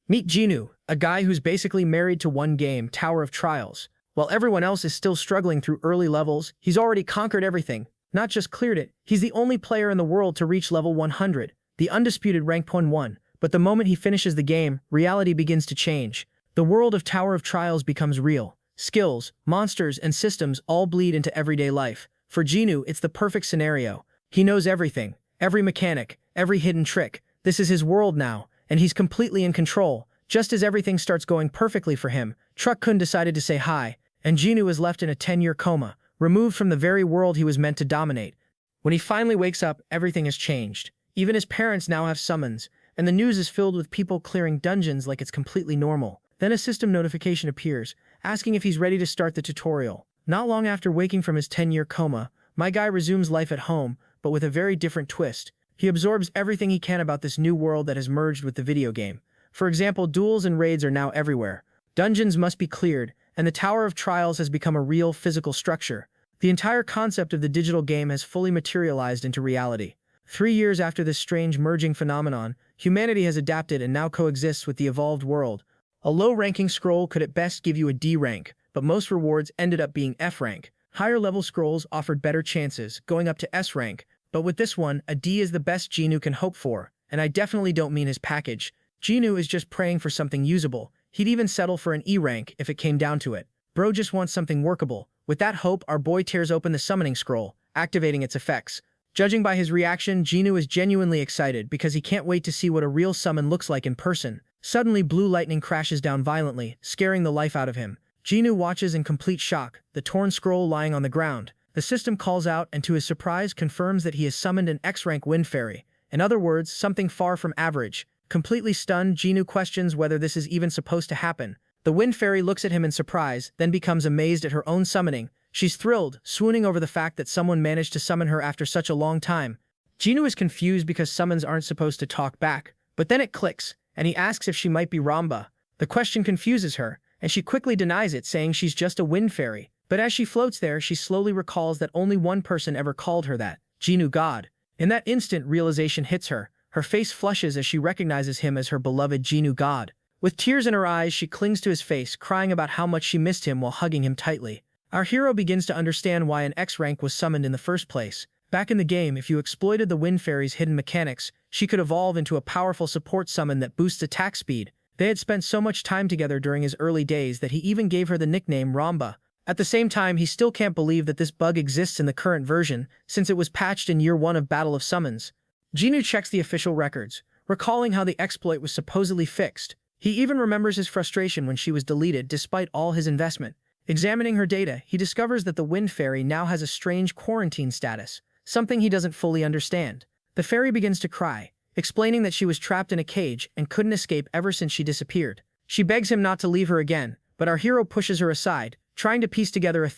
Meet Jinu, a guy who's basically married to one game, Tower of Trials. While everyone else is still struggling through early levels, he's already conquered everything, not just cleared it. He's the only player in the world to reach level 100, the undisputed rank 1. But the moment he finishes the game, reality begins to change. The world of Tower of Trials becomes real. Skills, monsters, and systems all bleed into everyday life. For Jinu, it's the perfect scenario. He knows everything, every mechanic, every hidden trick. This is his world now, and he's completely in control. Just as everything starts going perfectly for him, Truck-kun decided to say hi, and Jinu is left in a 10-year coma, removed from the very world he was meant to dominate. When he finally wakes up, everything has changed. Even his parents now have summons, and the news is filled with people clearing dungeons like it's completely normal. Then a system notification appears, asking if he's ready to start the tutorial. Not long after waking from his 10-year coma, my guy resumes life at home, but with a very different twist. He absorbs everything he can about this new world that has merged with the video game. For example, duels and raids are now everywhere. Dungeons must be cleared, and the Tower of Trials has become a real physical structure. The entire concept of the digital game has fully materialized into reality. 3 years after this strange merging phenomenon, humanity has adapted and now coexists with the evolved world. A low-ranking scroll could at best give you a D rank, but most rewards ended up being F rank. Higher-level scrolls offered better chances, going up to S rank, but with this one, a D is the best Jinu can hope for, and I definitely don't mean his package. Jinu is just praying for something usable. He'd even settle for an E rank if it came down to it. Bro just wants something workable. With that hope, our boy tears open the summoning scroll, activating its effects. Judging by his reaction, Jinu is genuinely excited because he can't wait to see what a real summon looks like in person. Suddenly, blue lightning crashes down violently, scaring the life out of him. Jinu watches in complete shock, the torn scroll lying on the ground. The system calls out and to his surprise confirms that he has summoned an X-rank wind fairy. In other words, something far from average. Completely stunned, Jinu questions whether this is even supposed to happen. The wind fairy looks at him in surprise, then becomes amazed at her own summoning. She's thrilled, swooning over the fact that someone managed to summon her after such a long time. Jinu is confused because summons aren't supposed to talk back, but then it clicks, and he asks if she might be Ramba. The question confuses her, and she quickly denies it, saying she's just a wind fairy. But as she floats there, she slowly recalls that only one person ever called her that, Jinu God. In that instant, realization hits her. Her face flushes as she recognizes him as her beloved Jinu God. With tears in her eyes, she clings to his face, crying about how much she missed him while hugging him tightly. Our hero begins to understand why an X rank was summoned in the first place. Back in the game, if you exploited the wind fairy's hidden mechanics, she could evolve into a powerful support summon that boosts attack speed. They had spent so much time together during his early days that he even gave her the nickname Ramba. At the same time, he still can't believe that this bug exists in the current version, since it was patched in year 1 of Battle of Summons. Jinu checks the official records, recalling how the exploit was supposedly fixed. He even remembers his frustration when she was deleted despite all his investment. Examining her data, he discovers that the wind fairy now has a strange quarantine status, something he doesn't fully understand. The fairy begins to cry, explaining that she was trapped in a cage and couldn't escape ever since she disappeared. She begs him not to leave her again, but our hero pushes her aside, trying to piece together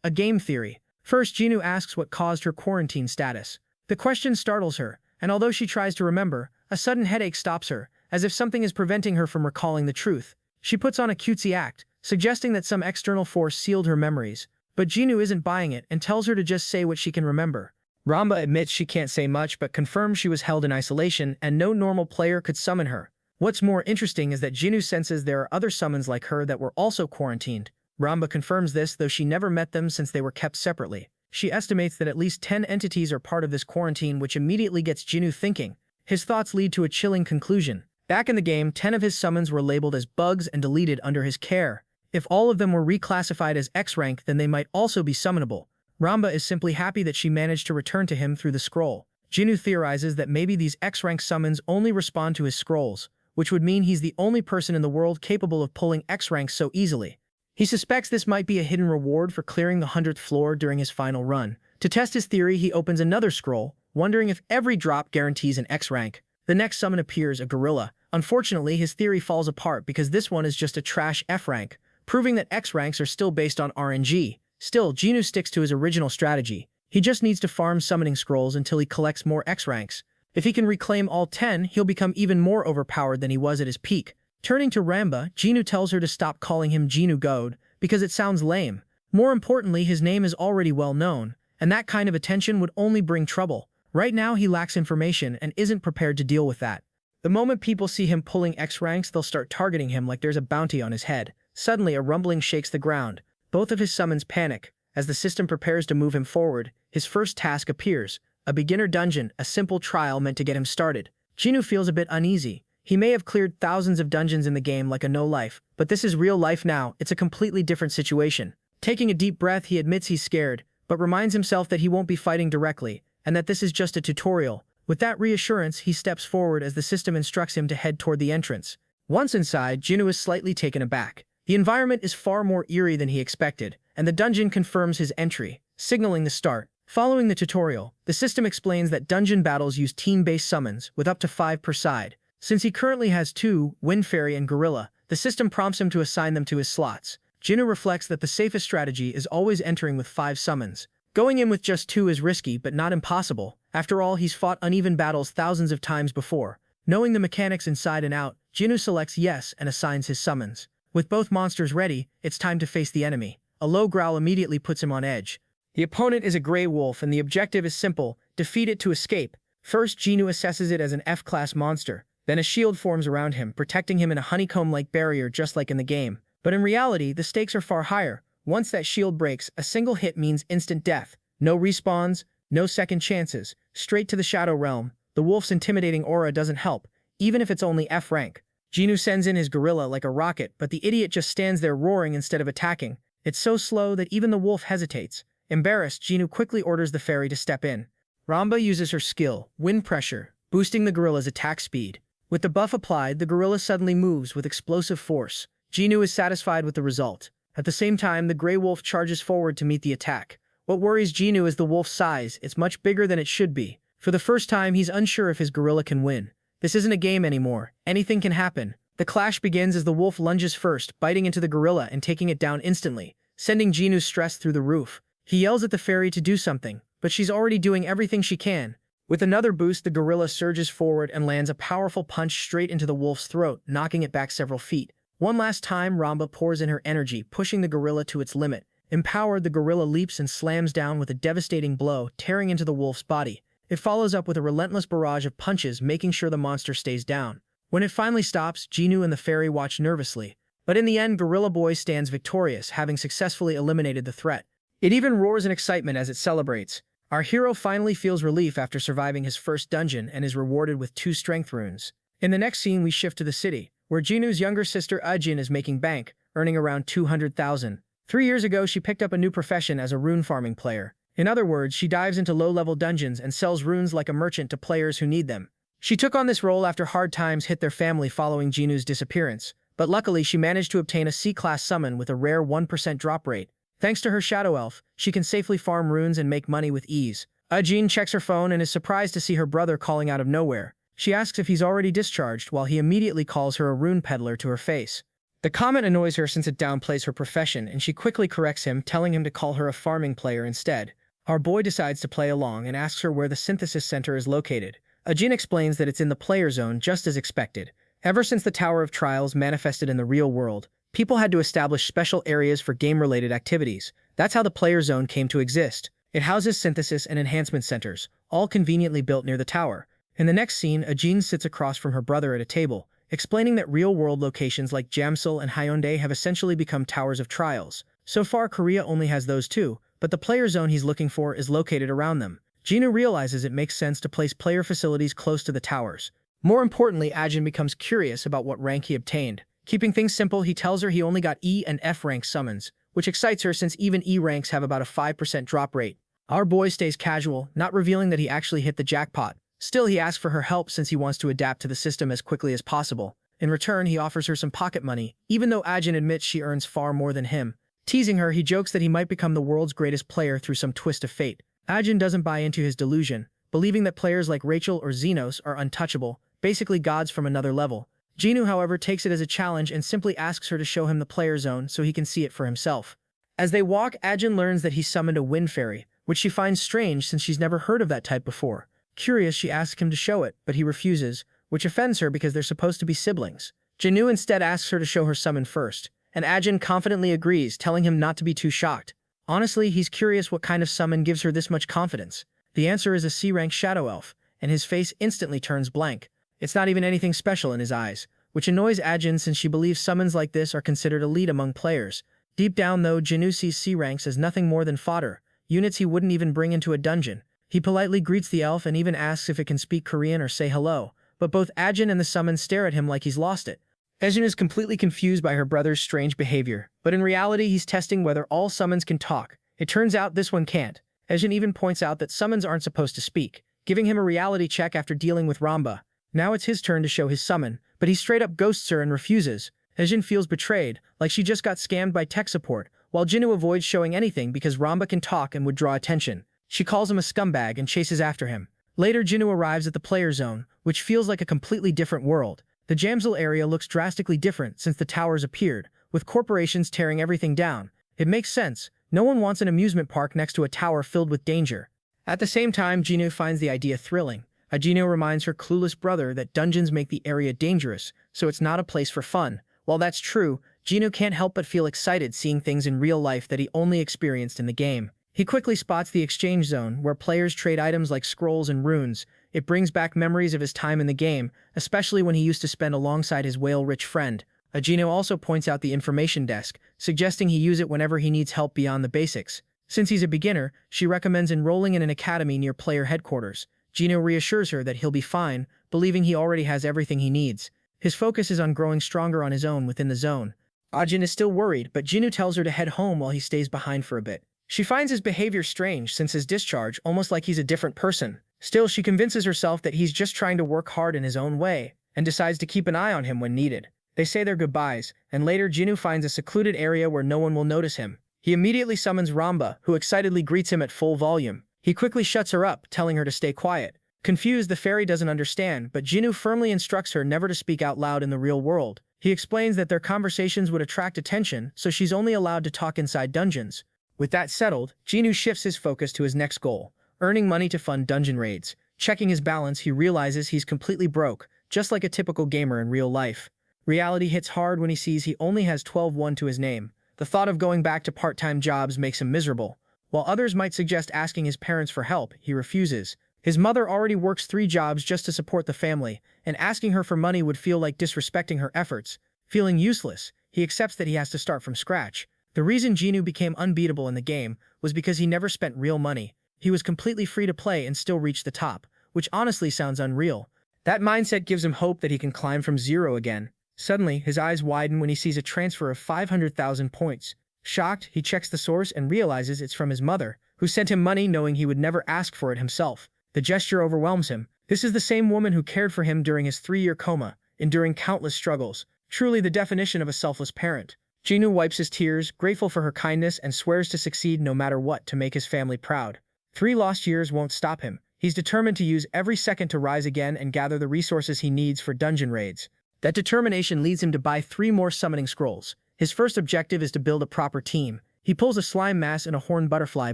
a game theory. First, Jinu asks what caused her quarantine status. The question startles her, and although she tries to remember, a sudden headache stops her, as if something is preventing her from recalling the truth. She puts on a cutesy act, suggesting that some external force sealed her memories, but Jinu isn't buying it and tells her to just say what she can remember. Ramba admits she can't say much but confirms she was held in isolation and no normal player could summon her. What's more interesting is that Jinu senses there are other summons like her that were also quarantined. Ramba confirms this, though she never met them since they were kept separately. She estimates that at least 10 entities are part of this quarantine, which immediately gets Jinu thinking. His thoughts lead to a chilling conclusion. Back in the game, 10 of his summons were labeled as bugs and deleted under his care. If all of them were reclassified as X rank, then they might also be summonable. Ramba is simply happy that she managed to return to him through the scroll. Jinu theorizes that maybe these X rank summons only respond to his scrolls, which would mean he's the only person in the world capable of pulling X ranks so easily. He suspects this might be a hidden reward for clearing the 100th floor during his final run. To test his theory, he opens another scroll, wondering if every drop guarantees an X rank. The next summon appears, a gorilla. Unfortunately, his theory falls apart because this one is just a trash F rank, proving that X ranks are still based on RNG. Still, Jinu sticks to his original strategy. He just needs to farm summoning scrolls until he collects more X ranks. If he can reclaim all 10, he'll become even more overpowered than he was at his peak. Turning to Ramba, Jinu tells her to stop calling him Jinu God, because it sounds lame. More importantly, his name is already well known, and that kind of attention would only bring trouble. Right now, he lacks information and isn't prepared to deal with that. The moment people see him pulling X ranks, they'll start targeting him like there's a bounty on his head. Suddenly, a rumbling shakes the ground. Both of his summons panic. As the system prepares to move him forward, his first task appears. A beginner dungeon, a simple trial meant to get him started. Jinwoo feels a bit uneasy. He may have cleared thousands of dungeons in the game like a no-life, but this is real life now. It's a completely different situation. Taking a deep breath, he admits he's scared, but reminds himself that he won't be fighting directly, and that this is just a tutorial. With that reassurance, he steps forward as the system instructs him to head toward the entrance. Once inside, Jinwoo is slightly taken aback. The environment is far more eerie than he expected, and the dungeon confirms his entry, signaling the start. Following the tutorial, the system explains that dungeon battles use team-based summons, with up to 5 per side. Since he currently has 2, Wind Fairy and Gorilla, the system prompts him to assign them to his slots. Jinwoo reflects that the safest strategy is always entering with 5 summons. Going in with just 2 is risky but not impossible. After all, he's fought uneven battles thousands of times before. Knowing the mechanics inside and out, Jinwoo selects yes and assigns his summons. With both monsters ready, it's time to face the enemy. A low growl immediately puts him on edge. The opponent is a gray wolf and the objective is simple: defeat it to escape. First, Jinwoo assesses it as an F-class monster. Then a shield forms around him, protecting him in a honeycomb-like barrier just like in the game. But in reality, the stakes are far higher. Once that shield breaks, a single hit means instant death. No respawns, no second chances. Straight to the Shadow Realm. The wolf's intimidating aura doesn't help, even if it's only F rank. Jinwoo sends in his gorilla like a rocket, but the idiot just stands there roaring instead of attacking. It's so slow that even the wolf hesitates. Embarrassed, Jinwoo quickly orders the fairy to step in. Ramba uses her skill, Wind Pressure, boosting the gorilla's attack speed. With the buff applied, the gorilla suddenly moves with explosive force. Jinwoo is satisfied with the result. At the same time, the gray wolf charges forward to meet the attack. What worries Jinwoo is the wolf's size. It's much bigger than it should be. For the first time, he's unsure if his gorilla can win. This isn't a game anymore. Anything can happen. The clash begins as the wolf lunges first, biting into the gorilla and taking it down instantly, sending Jinwoo's stress through the roof. He yells at the fairy to do something, but she's already doing everything she can. With another boost, the gorilla surges forward and lands a powerful punch straight into the wolf's throat, knocking it back several feet. One last time, Ramba pours in her energy, pushing the gorilla to its limit. Empowered, the gorilla leaps and slams down with a devastating blow, tearing into the wolf's body. It follows up with a relentless barrage of punches, making sure the monster stays down. When it finally stops, Jinwoo and the fairy watch nervously. But in the end, Gorilla Boy stands victorious, having successfully eliminated the threat. It even roars in excitement as it celebrates. Our hero finally feels relief after surviving his first dungeon and is rewarded with 2 strength runes. In the next scene, we shift to the city, where Jinwoo's younger sister Ajin is making bank, earning around 200,000. 3 years ago, she picked up a new profession as a rune farming player. In other words, she dives into low-level dungeons and sells runes like a merchant to players who need them. She took on this role after hard times hit their family following Jinwoo's disappearance, but luckily she managed to obtain a C-class summon with a rare 1% drop rate. Thanks to her shadow elf, she can safely farm runes and make money with ease. Ajin checks her phone and is surprised to see her brother calling out of nowhere. She asks if he's already discharged, while he immediately calls her a rune peddler to her face. The comment annoys her since it downplays her profession, and she quickly corrects him, telling him to call her a farming player instead. Our boy decides to play along and asks her where the synthesis center is located. Ajin explains that it's in the player zone, just as expected. Ever since the Tower of Trials manifested in the real world, people had to establish special areas for game-related activities. That's how the player zone came to exist. It houses synthesis and enhancement centers, all conveniently built near the tower. In the next scene, Ajin sits across from her brother at a table, explaining that real-world locations like Jamsil and Hyundai have essentially become towers of trials. So far, Korea only has those 2, but the player zone he's looking for is located around them. Jinwoo realizes it makes sense to place player facilities close to the towers. More importantly, Ajin becomes curious about what rank he obtained. Keeping things simple, he tells her he only got E and F rank summons, which excites her since even E ranks have about a 5% drop rate. Our boy stays casual, not revealing that he actually hit the jackpot. Still, he asks for her help since he wants to adapt to the system as quickly as possible. In return, he offers her some pocket money, even though Ajin admits she earns far more than him. Teasing her, he jokes that he might become the world's greatest player through some twist of fate. Ajin doesn't buy into his delusion, believing that players like Rachel or Xenos are untouchable, basically gods from another level. Jinwoo, however, takes it as a challenge and simply asks her to show him the player zone so he can see it for himself. As they walk, Ajin learns that he summoned a wind fairy, which she finds strange since she's never heard of that type before. Curious, she asks him to show it, but he refuses, which offends her because they're supposed to be siblings. Jinwoo instead asks her to show her summon first, and Ajin confidently agrees, telling him not to be too shocked. Honestly, he's curious what kind of summon gives her this much confidence. The answer is a C-rank shadow elf, and his face instantly turns blank. It's not even anything special in his eyes, which annoys Ajin since she believes summons like this are considered elite among players. Deep down though, Jinu sees C ranks as nothing more than fodder, units he wouldn't even bring into a dungeon. He politely greets the elf and even asks if it can speak Korean or say hello, but both Ajin and the summon stare at him like he's lost it. Ajin is completely confused by her brother's strange behavior, but in reality he's testing whether all summons can talk. It turns out this one can't. Ajin even points out that summons aren't supposed to speak, giving him a reality check after dealing with Ramba. Now it's his turn to show his summon, but he straight up ghosts her and refuses. Ajin feels betrayed, like she just got scammed by tech support, while Jinu avoids showing anything because Ramba can talk and would draw attention. She calls him a scumbag and chases after him. Later, Jinu arrives at the player zone, which feels like a completely different world. The Jamsil area looks drastically different since the towers appeared, with corporations tearing everything down. It makes sense. No one wants an amusement park next to a tower filled with danger. At the same time, Jinu finds the idea thrilling. Ajino reminds her clueless brother that dungeons make the area dangerous, so it's not a place for fun. While that's true, Jinu can't help but feel excited seeing things in real life that he only experienced in the game. He quickly spots the exchange zone, where players trade items like scrolls and runes. It brings back memories of his time in the game, especially when he used to spend alongside his whale-rich friend. Ajino also points out the information desk, suggesting he use it whenever he needs help beyond the basics. Since he's a beginner, she recommends enrolling in an academy near player headquarters. Jino reassures her that he'll be fine, believing he already has everything he needs. His focus is on growing stronger on his own within the zone. Ajin is still worried, but Jinu tells her to head home while he stays behind for a bit. She finds his behavior strange since his discharge, almost like he's a different person. Still, she convinces herself that he's just trying to work hard in his own way, and decides to keep an eye on him when needed. They say their goodbyes, and later Jinu finds a secluded area where no one will notice him. He immediately summons Ramba, who excitedly greets him at full volume. He quickly shuts her up, telling her to stay quiet. Confused, the fairy doesn't understand, but Jinu firmly instructs her never to speak out loud in the real world. He explains that their conversations would attract attention, so she's only allowed to talk inside dungeons. With that settled, Jinu shifts his focus to his next goal, earning money to fund dungeon raids. Checking his balance, he realizes he's completely broke, just like a typical gamer in real life. Reality hits hard when he sees he only has 12-1 to his name. The thought of going back to part-time jobs makes him miserable. While others might suggest asking his parents for help, he refuses. His mother already works 3 jobs just to support the family, and asking her for money would feel like disrespecting her efforts. Feeling useless, he accepts that he has to start from scratch. The reason Jinu became unbeatable in the game was because he never spent real money. He was completely free to play and still reach the top, which honestly sounds unreal. That mindset gives him hope that he can climb from zero again. Suddenly, his eyes widen when he sees a transfer of 500,000 points. Shocked, he checks the source and realizes it's from his mother, who sent him money knowing he would never ask for it himself. The gesture overwhelms him. This is the same woman who cared for him during his 3-year coma, enduring countless struggles. Truly the definition of a selfless parent. Jinu wipes his tears, grateful for her kindness, and swears to succeed no matter what to make his family proud. 3 lost years won't stop him. He's determined to use every second to rise again and gather the resources he needs for dungeon raids. That determination leads him to buy 3 more summoning scrolls. His first objective is to build a proper team. He pulls a slime mass and a horned butterfly,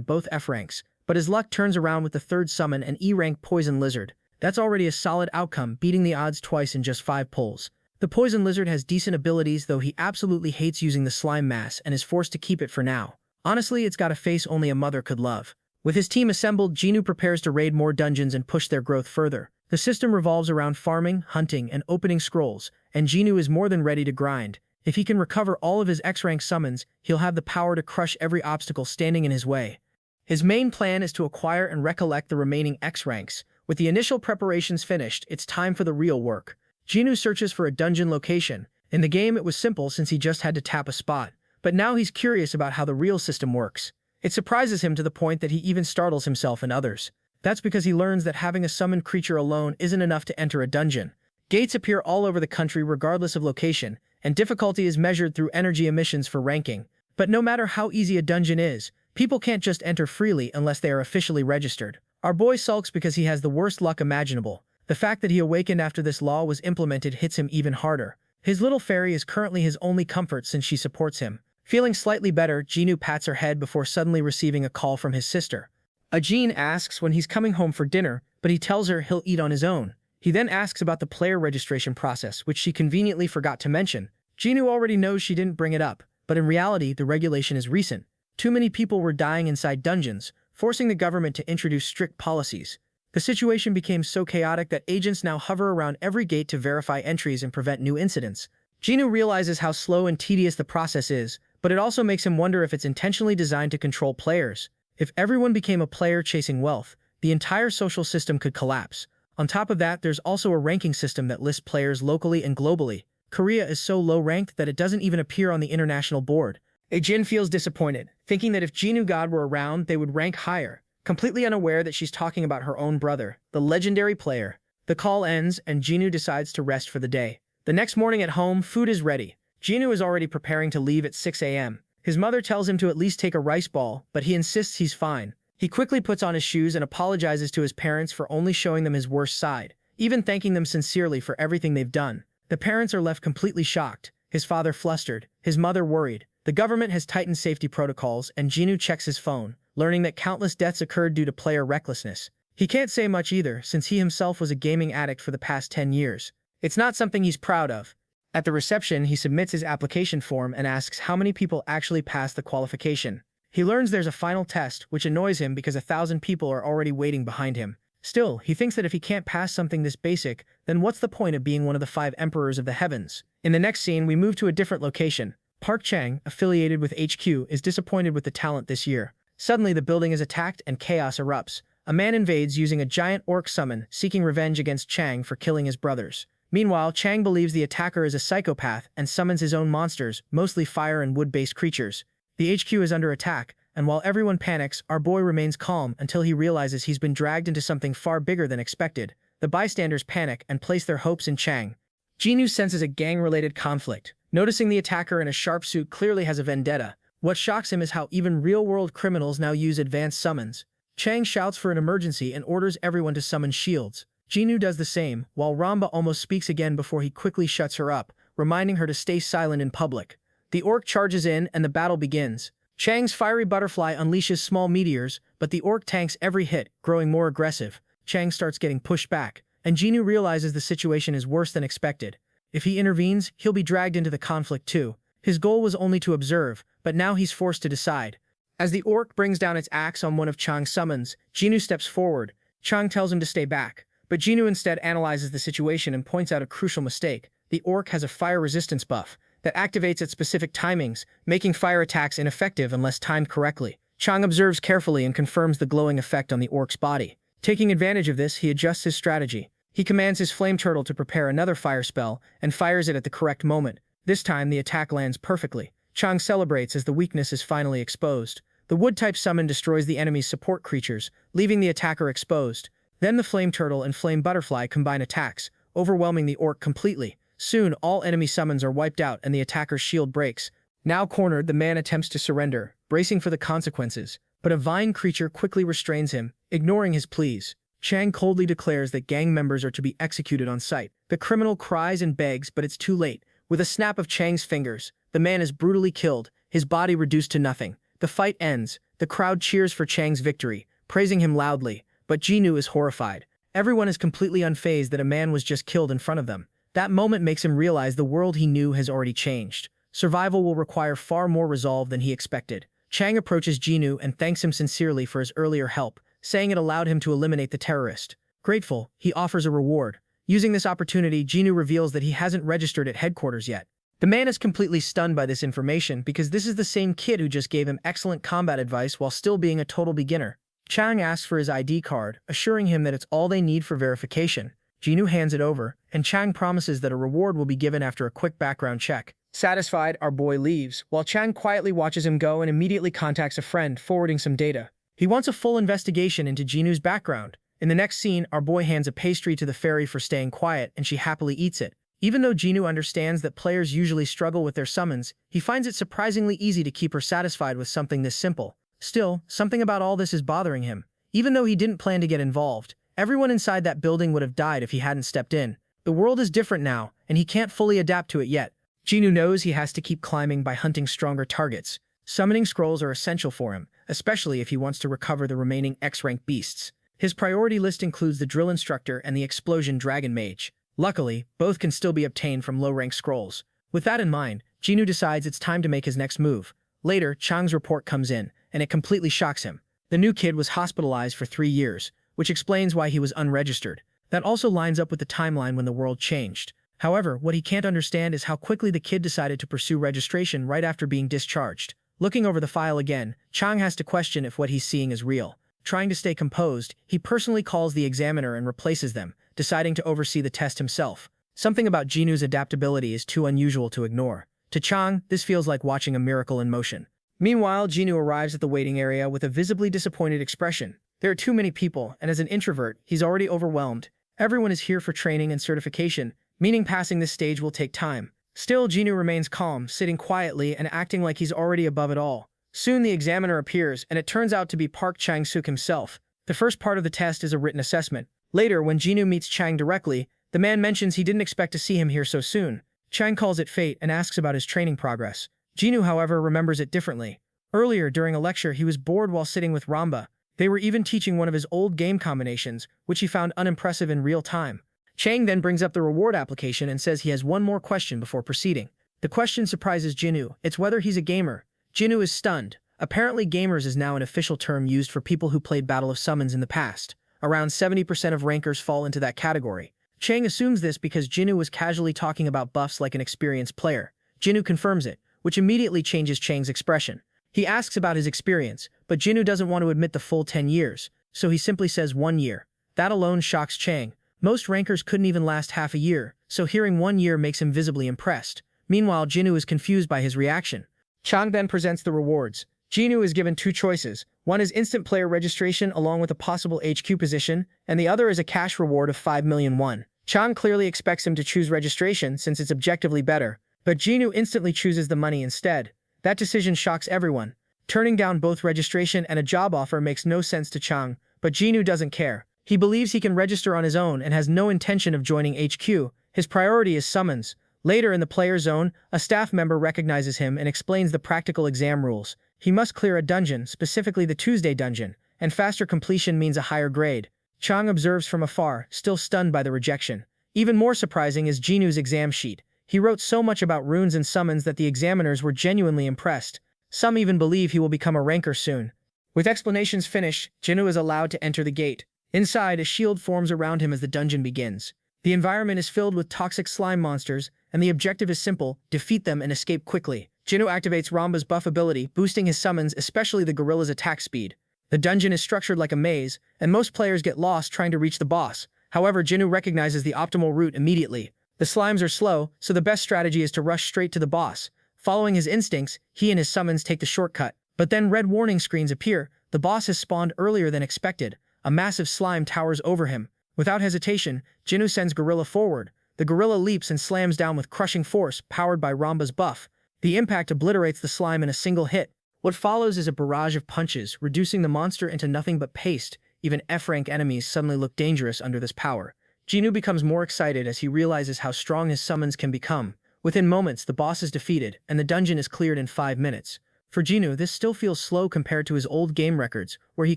both F ranks, but his luck turns around with the 3rd summon, an E rank poison lizard. That's already a solid outcome, beating the odds twice in just 5 pulls. The poison lizard has decent abilities, though he absolutely hates using the slime mass and is forced to keep it for now. Honestly, it's got a face only a mother could love. With his team assembled, Jinu prepares to raid more dungeons and push their growth further. The system revolves around farming, hunting, and opening scrolls, and Jinu is more than ready to grind. If he can recover all of his X-rank summons, he'll have the power to crush every obstacle standing in his way. His main plan is to acquire and recollect the remaining X ranks. With the initial preparations finished, it's time for the real work. Jinu searches for a dungeon location. In the game, it was simple since he just had to tap a spot, but now he's curious about how the real system works. It surprises him to the point that he even startles himself and others. That's because he learns that having a summoned creature alone isn't enough to enter a dungeon. Gates appear all over the country regardless of location, and difficulty is measured through energy emissions for ranking. But no matter how easy a dungeon is, people can't just enter freely unless they are officially registered. Our boy sulks because he has the worst luck imaginable. The fact that he awakened after this law was implemented hits him even harder. His little fairy is currently his only comfort since she supports him. Feeling slightly better, Jinu pats her head before suddenly receiving a call from his sister. Ajin asks when he's coming home for dinner, but he tells her he'll eat on his own. He then asks about the player registration process, which she conveniently forgot to mention. Jinu already knows she didn't bring it up, but in reality, the regulation is recent. Too many people were dying inside dungeons, forcing the government to introduce strict policies. The situation became so chaotic that agents now hover around every gate to verify entries and prevent new incidents. Jinwoo realizes how slow and tedious the process is, but it also makes him wonder if it's intentionally designed to control players. If everyone became a player chasing wealth, the entire social system could collapse. On top of that, there's also a ranking system that lists players locally and globally. Korea is so low-ranked that it doesn't even appear on the international board. Jin feels disappointed, thinking that if Jinwoo God were around, they would rank higher. Completely unaware that she's talking about her own brother, the legendary player. The call ends, and Jinwoo decides to rest for the day. The next morning at home, food is ready. Jinwoo is already preparing to leave at 6 a.m. His mother tells him to at least take a rice ball, but he insists he's fine. He quickly puts on his shoes and apologizes to his parents for only showing them his worst side, even thanking them sincerely for everything they've done. The parents are left completely shocked, his father flustered, his mother worried. The government has tightened safety protocols, and Jinwoo checks his phone, learning that countless deaths occurred due to player recklessness. He can't say much either, since he himself was a gaming addict for the past 10 years. It's not something he's proud of. At the reception, he submits his application form and asks how many people actually passed the qualification. He learns there's a final test, which annoys him because 1,000 people are already waiting behind him. Still, he thinks that if he can't pass something this basic, then what's the point of being one of the 5 emperors of the heavens? In the next scene, we move to a different location. Park Chang, affiliated with HQ, is disappointed with the talent this year. Suddenly, the building is attacked and chaos erupts. A man invades using a giant orc summon, seeking revenge against Chang for killing his brothers. Meanwhile, Chang believes the attacker is a psychopath and summons his own monsters, mostly fire and wood-based creatures. The HQ is under attack, and while everyone panics, our boy remains calm until he realizes he's been dragged into something far bigger than expected. The bystanders panic and place their hopes in Chang. Jinwoo senses a gang-related conflict. Noticing the attacker in a sharp suit clearly has a vendetta. What shocks him is how even real-world criminals now use advanced summons. Chang shouts for an emergency and orders everyone to summon shields. Jinwoo does the same, while Ramba almost speaks again before he quickly shuts her up, reminding her to stay silent in public. The orc charges in and the battle begins. Chang's fiery butterfly unleashes small meteors, but the orc tanks every hit, growing more aggressive. Chang starts getting pushed back, and Jinwoo realizes the situation is worse than expected. If he intervenes, he'll be dragged into the conflict too. His goal was only to observe, but now he's forced to decide. As the orc brings down its axe on one of Chang's summons, Jinwoo steps forward. Chang tells him to stay back, but Jinwoo instead analyzes the situation and points out a crucial mistake. The orc has a fire resistance buff that activates at specific timings, making fire attacks ineffective unless timed correctly. Chang observes carefully and confirms the glowing effect on the orc's body. Taking advantage of this, he adjusts his strategy. He commands his flame turtle to prepare another fire spell and fires it at the correct moment. This time, the attack lands perfectly. Chang celebrates as the weakness is finally exposed. The wood-type summon destroys the enemy's support creatures, leaving the attacker exposed. Then the flame turtle and flame butterfly combine attacks, overwhelming the orc completely. Soon, all enemy summons are wiped out and the attacker's shield breaks. Now cornered, the man attempts to surrender, bracing for the consequences, but a vine creature quickly restrains him, ignoring his pleas. Chang coldly declares that gang members are to be executed on sight. The criminal cries and begs, but it's too late. With a snap of Chang's fingers, the man is brutally killed, his body reduced to nothing. The fight ends. The crowd cheers for Chang's victory, praising him loudly, but Jinwoo is horrified. Everyone is completely unfazed that a man was just killed in front of them. That moment makes him realize the world he knew has already changed. Survival will require far more resolve than he expected. Chang approaches Jinwoo and thanks him sincerely for his earlier help, saying it allowed him to eliminate the terrorist. Grateful, he offers a reward. Using this opportunity, Jinwoo reveals that he hasn't registered at headquarters yet. The man is completely stunned by this information because this is the same kid who just gave him excellent combat advice while still being a total beginner. Chang asks for his ID card, assuring him that it's all they need for verification. Jinwoo hands it over, and Chang promises that a reward will be given after a quick background check. Satisfied, our boy leaves, while Chang quietly watches him go and immediately contacts a friend, forwarding some data. He wants a full investigation into Jinwoo's background. In the next scene, our boy hands a pastry to the fairy for staying quiet, and she happily eats it. Even though Jinwoo understands that players usually struggle with their summons, he finds it surprisingly easy to keep her satisfied with something this simple. Still, something about all this is bothering him. Even though he didn't plan to get involved, everyone inside that building would have died if he hadn't stepped in. The world is different now, and he can't fully adapt to it yet. Jinwoo knows he has to keep climbing by hunting stronger targets. Summoning scrolls are essential for him, especially if he wants to recover the remaining X-rank beasts. His priority list includes the drill instructor and the explosion dragon mage. Luckily, both can still be obtained from low-rank scrolls. With that in mind, Jinwoo decides it's time to make his next move. Later, Chang's report comes in, and it completely shocks him. The new kid was hospitalized for 3 years. which explains why he was unregistered. That also lines up with the timeline when the world changed. However, what he can't understand is how quickly the kid decided to pursue registration right after being discharged. Looking over the file again, Chang has to question if what he's seeing is real. Trying to stay composed, he personally calls the examiner and replaces them, deciding to oversee the test himself. Something about Jinu's adaptability is too unusual to ignore. To Chang, this feels like watching a miracle in motion. Meanwhile, Jinu arrives at the waiting area with a visibly disappointed expression. There are too many people, and as an introvert, he's already overwhelmed. Everyone is here for training and certification, meaning passing this stage will take time. Still, Jinu remains calm, sitting quietly and acting like he's already above it all. Soon the examiner appears, and it turns out to be Park Chang-suk himself. The first part of the test is a written assessment. Later, when Jinu meets Chang directly, the man mentions he didn't expect to see him here so soon. Chang calls it fate and asks about his training progress. Jinu, however, remembers it differently. Earlier, during a lecture, he was bored while sitting with Ramba. They were even teaching one of his old game combinations, which he found unimpressive in real time. Chang then brings up the reward application and says he has one more question before proceeding. The question surprises Jinu. It's whether he's a gamer. Jinu is stunned. Apparently, gamers is now an official term used for people who played Battle of Summons in the past. Around 70% of rankers fall into that category. Chang assumes this because Jinu was casually talking about buffs like an experienced player. Jinu confirms it, which immediately changes Chang's expression. He asks about his experience, but Jinu doesn't want to admit the full 10 years, so he simply says 1 year. That alone shocks Chang. Most rankers couldn't even last half a year, so hearing 1 year makes him visibly impressed. Meanwhile, Jinu is confused by his reaction. Chang then presents the rewards. Jinu is given 2 choices. One is instant player registration along with a possible HQ position, and the other is a cash reward of 5 million won. Chang clearly expects him to choose registration since it's objectively better, but Jinu instantly chooses the money instead. That decision shocks everyone. Turning down both registration and a job offer makes no sense to Chang, but Jinu doesn't care. He believes he can register on his own and has no intention of joining HQ. His priority is summons. Later in the player zone, a staff member recognizes him and explains the practical exam rules. He must clear a dungeon, specifically the Tuesday dungeon, and faster completion means a higher grade. Chang observes from afar, still stunned by the rejection. Even more surprising is Jinu's exam sheet. He wrote so much about runes and summons that the examiners were genuinely impressed. Some even believe he will become a ranker soon. With explanations finished, Jinu is allowed to enter the gate. Inside, a shield forms around him as the dungeon begins. The environment is filled with toxic slime monsters, and the objective is simple: defeat them and escape quickly. Jinu activates Ramba's buff ability, boosting his summons, especially the gorilla's attack speed. The dungeon is structured like a maze, and most players get lost trying to reach the boss. However, Jinu recognizes the optimal route immediately. The slimes are slow, so the best strategy is to rush straight to the boss. Following his instincts, he and his summons take the shortcut. But then red warning screens appear. The boss has spawned earlier than expected. A massive slime towers over him. Without hesitation, Jinu sends Gorilla forward. The gorilla leaps and slams down with crushing force, powered by Ramba's buff. The impact obliterates the slime in a single hit. What follows is a barrage of punches, reducing the monster into nothing but paste. Even F-rank enemies suddenly look dangerous under this power. Jinu becomes more excited as he realizes how strong his summons can become. Within moments, the boss is defeated, and the dungeon is cleared in 5 minutes. For Jinu, this still feels slow compared to his old game records, where he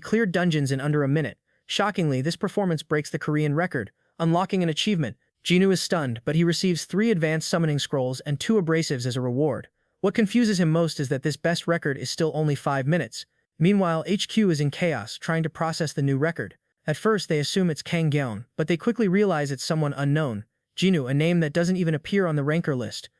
cleared dungeons in under a minute. Shockingly, this performance breaks the Korean record, unlocking an achievement. Jinu is stunned, but he receives 3 advanced summoning scrolls and 2 abrasives as a reward. What confuses him most is that this best record is still only 5 minutes. Meanwhile, HQ is in chaos, trying to process the new record. At first, they assume it's Kang Gyeon, but they quickly realize it's someone unknown. Jinu, a name that doesn't even appear on the ranker list.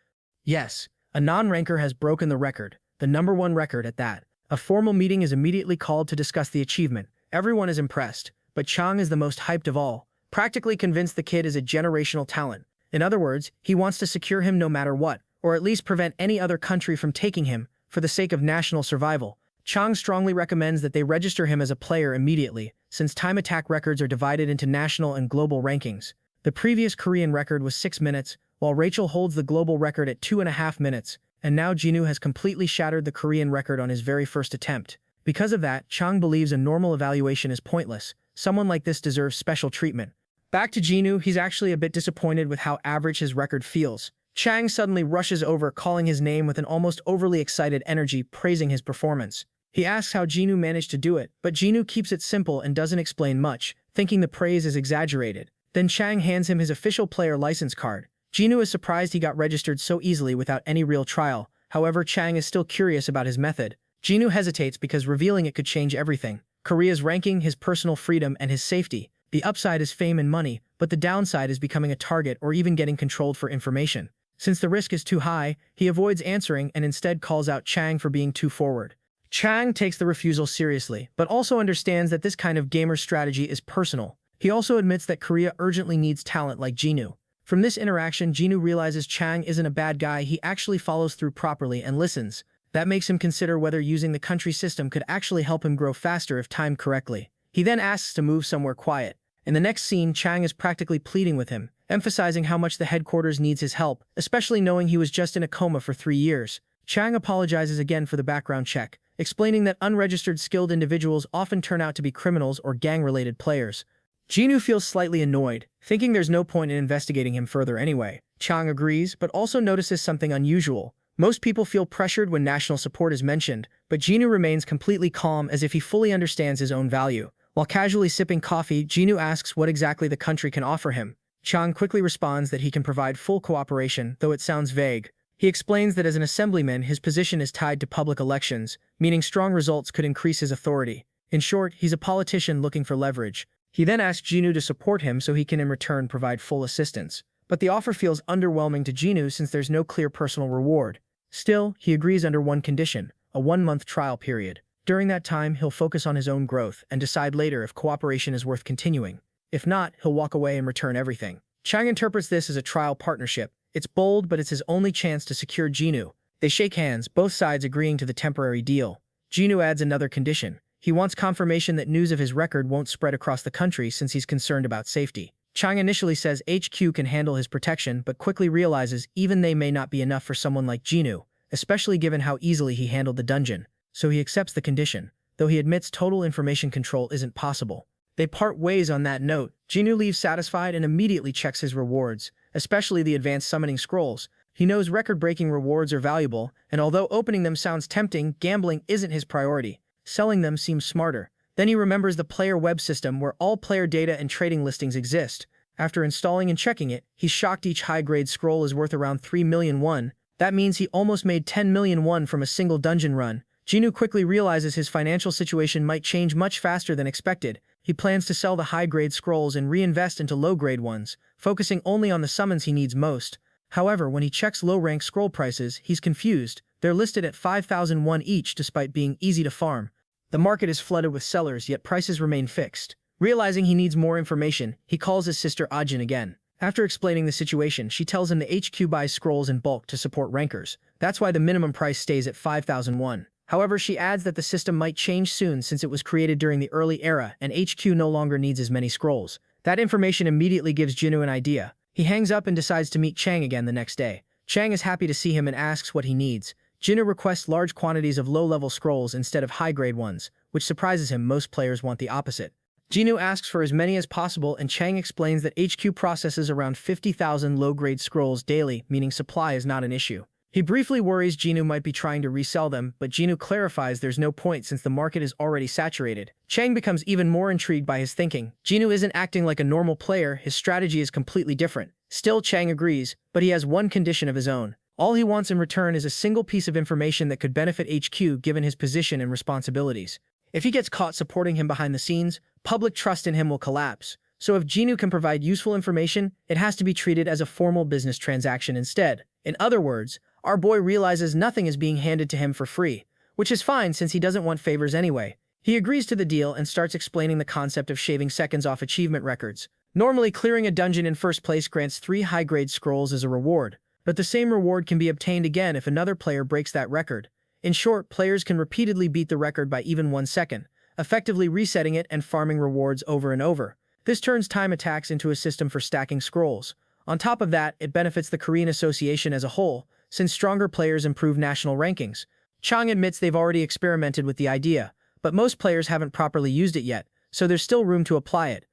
Yes, a non-ranker has broken the record, the #1 record at that. A formal meeting is immediately called to discuss the achievement. Everyone is impressed, but Chang is the most hyped of all, practically convinced the kid is a generational talent. In other words, he wants to secure him no matter what, or at least prevent any other country from taking him, for the sake of national survival. Chang strongly recommends that they register him as a player immediately, since time attack records are divided into national and global rankings. The previous Korean record was 6 minutes, while Rachel holds the global record at 2.5 minutes, and now Jinu has completely shattered the Korean record on his very first attempt. Because of that, Chang believes a normal evaluation is pointless. Someone like this deserves special treatment. Back to Jinu, he's actually a bit disappointed with how average his record feels. Chang suddenly rushes over, calling his name with an almost overly excited energy, praising his performance. He asks how Jinu managed to do it, but Jinu keeps it simple and doesn't explain much, thinking the praise is exaggerated. Then Chang hands him his official player license card. Jinu is surprised he got registered so easily without any real trial. However, Chang is still curious about his method. Jinu hesitates because revealing it could change everything. Korea's ranking, his personal freedom, and his safety. The upside is fame and money, but the downside is becoming a target or even getting controlled for information. Since the risk is too high, he avoids answering and instead calls out Chang for being too forward. Chang takes the refusal seriously, but also understands that this kind of gamer strategy is personal. He also admits that Korea urgently needs talent like Jinu. From this interaction, Jinu realizes Chang isn't a bad guy, he actually follows through properly and listens. That makes him consider whether using the country system could actually help him grow faster if timed correctly. He then asks to move somewhere quiet. In the next scene, Chang is practically pleading with him, emphasizing how much the headquarters needs his help, especially knowing he was just in a coma for 3 years. Chang apologizes again for the background check, explaining that unregistered skilled individuals often turn out to be criminals or gang-related players. Jinu feels slightly annoyed, thinking there's no point in investigating him further anyway. Chang agrees, but also notices something unusual. Most people feel pressured when national support is mentioned, but Jinu remains completely calm as if he fully understands his own value. While casually sipping coffee, Jinu asks what exactly the country can offer him. Chang quickly responds that he can provide full cooperation, though it sounds vague. He explains that as an assemblyman, his position is tied to public elections, meaning strong results could increase his authority. In short, he's a politician looking for leverage. He then asks Jinu to support him so he can in return provide full assistance. But the offer feels underwhelming to Jinu since there's no clear personal reward. Still, he agrees under one condition, a 1-month trial period. During that time, he'll focus on his own growth and decide later if cooperation is worth continuing. If not, he'll walk away and return everything. Chang interprets this as a trial partnership. It's bold, but it's his only chance to secure Jinu. They shake hands, both sides agreeing to the temporary deal. Jinu adds another condition. He wants confirmation that news of his record won't spread across the country since he's concerned about safety. Chang initially says HQ can handle his protection, but quickly realizes even they may not be enough for someone like Jinu, especially given how easily he handled the dungeon. So he accepts the condition, though he admits total information control isn't possible. They part ways on that note. Jinu leaves satisfied and immediately checks his rewards, especially the advanced summoning scrolls. He knows record-breaking rewards are valuable, and although opening them sounds tempting, gambling isn't his priority. Selling them seems smarter. Then he remembers the player web system where all player data and trading listings exist. After installing and checking it, he's shocked each high-grade scroll is worth around 3 million won. That means he almost made 10 million won from a single dungeon run. Jinu quickly realizes his financial situation might change much faster than expected. He plans to sell the high-grade scrolls and reinvest into low-grade ones, focusing only on the summons he needs most. However, when he checks low-rank scroll prices, he's confused. They're listed at 5,000 won each despite being easy to farm. The market is flooded with sellers, yet prices remain fixed. Realizing he needs more information, he calls his sister Ajin again. After explaining the situation, she tells him the HQ buys scrolls in bulk to support rankers. That's why the minimum price stays at 5,000 won. However, she adds that the system might change soon since it was created during the early era and HQ no longer needs as many scrolls. That information immediately gives Jinu an idea. He hangs up and decides to meet Chang again the next day. Chang is happy to see him and asks what he needs. Jinu requests large quantities of low-level scrolls instead of high-grade ones, which surprises him. Most players want the opposite. Jinu asks for as many as possible, and Chang explains that HQ processes around 50,000 low-grade scrolls daily, meaning supply is not an issue. He briefly worries Jinu might be trying to resell them, but Jinu clarifies there's no point since the market is already saturated. Chang becomes even more intrigued by his thinking. Jinu isn't acting like a normal player, his strategy is completely different. Still, Chang agrees, but he has one condition of his own. All he wants in return is a single piece of information that could benefit HQ given his position and responsibilities. If he gets caught supporting him behind the scenes, public trust in him will collapse. So if Jinu can provide useful information, it has to be treated as a formal business transaction instead. In other words, our boy realizes nothing is being handed to him for free, which is fine since he doesn't want favors anyway. He agrees to the deal and starts explaining the concept of shaving seconds off achievement records. Normally, clearing a dungeon in first place grants 3 high-grade scrolls as a reward, but the same reward can be obtained again if another player breaks that record. In short, players can repeatedly beat the record by even 1 second, effectively resetting it and farming rewards over and over. This turns time attacks into a system for stacking scrolls. On top of that, it benefits the Korean Association as a whole, since stronger players improve national rankings. Chang admits they've already experimented with the idea, but most players haven't properly used it yet, so there's still room to apply it.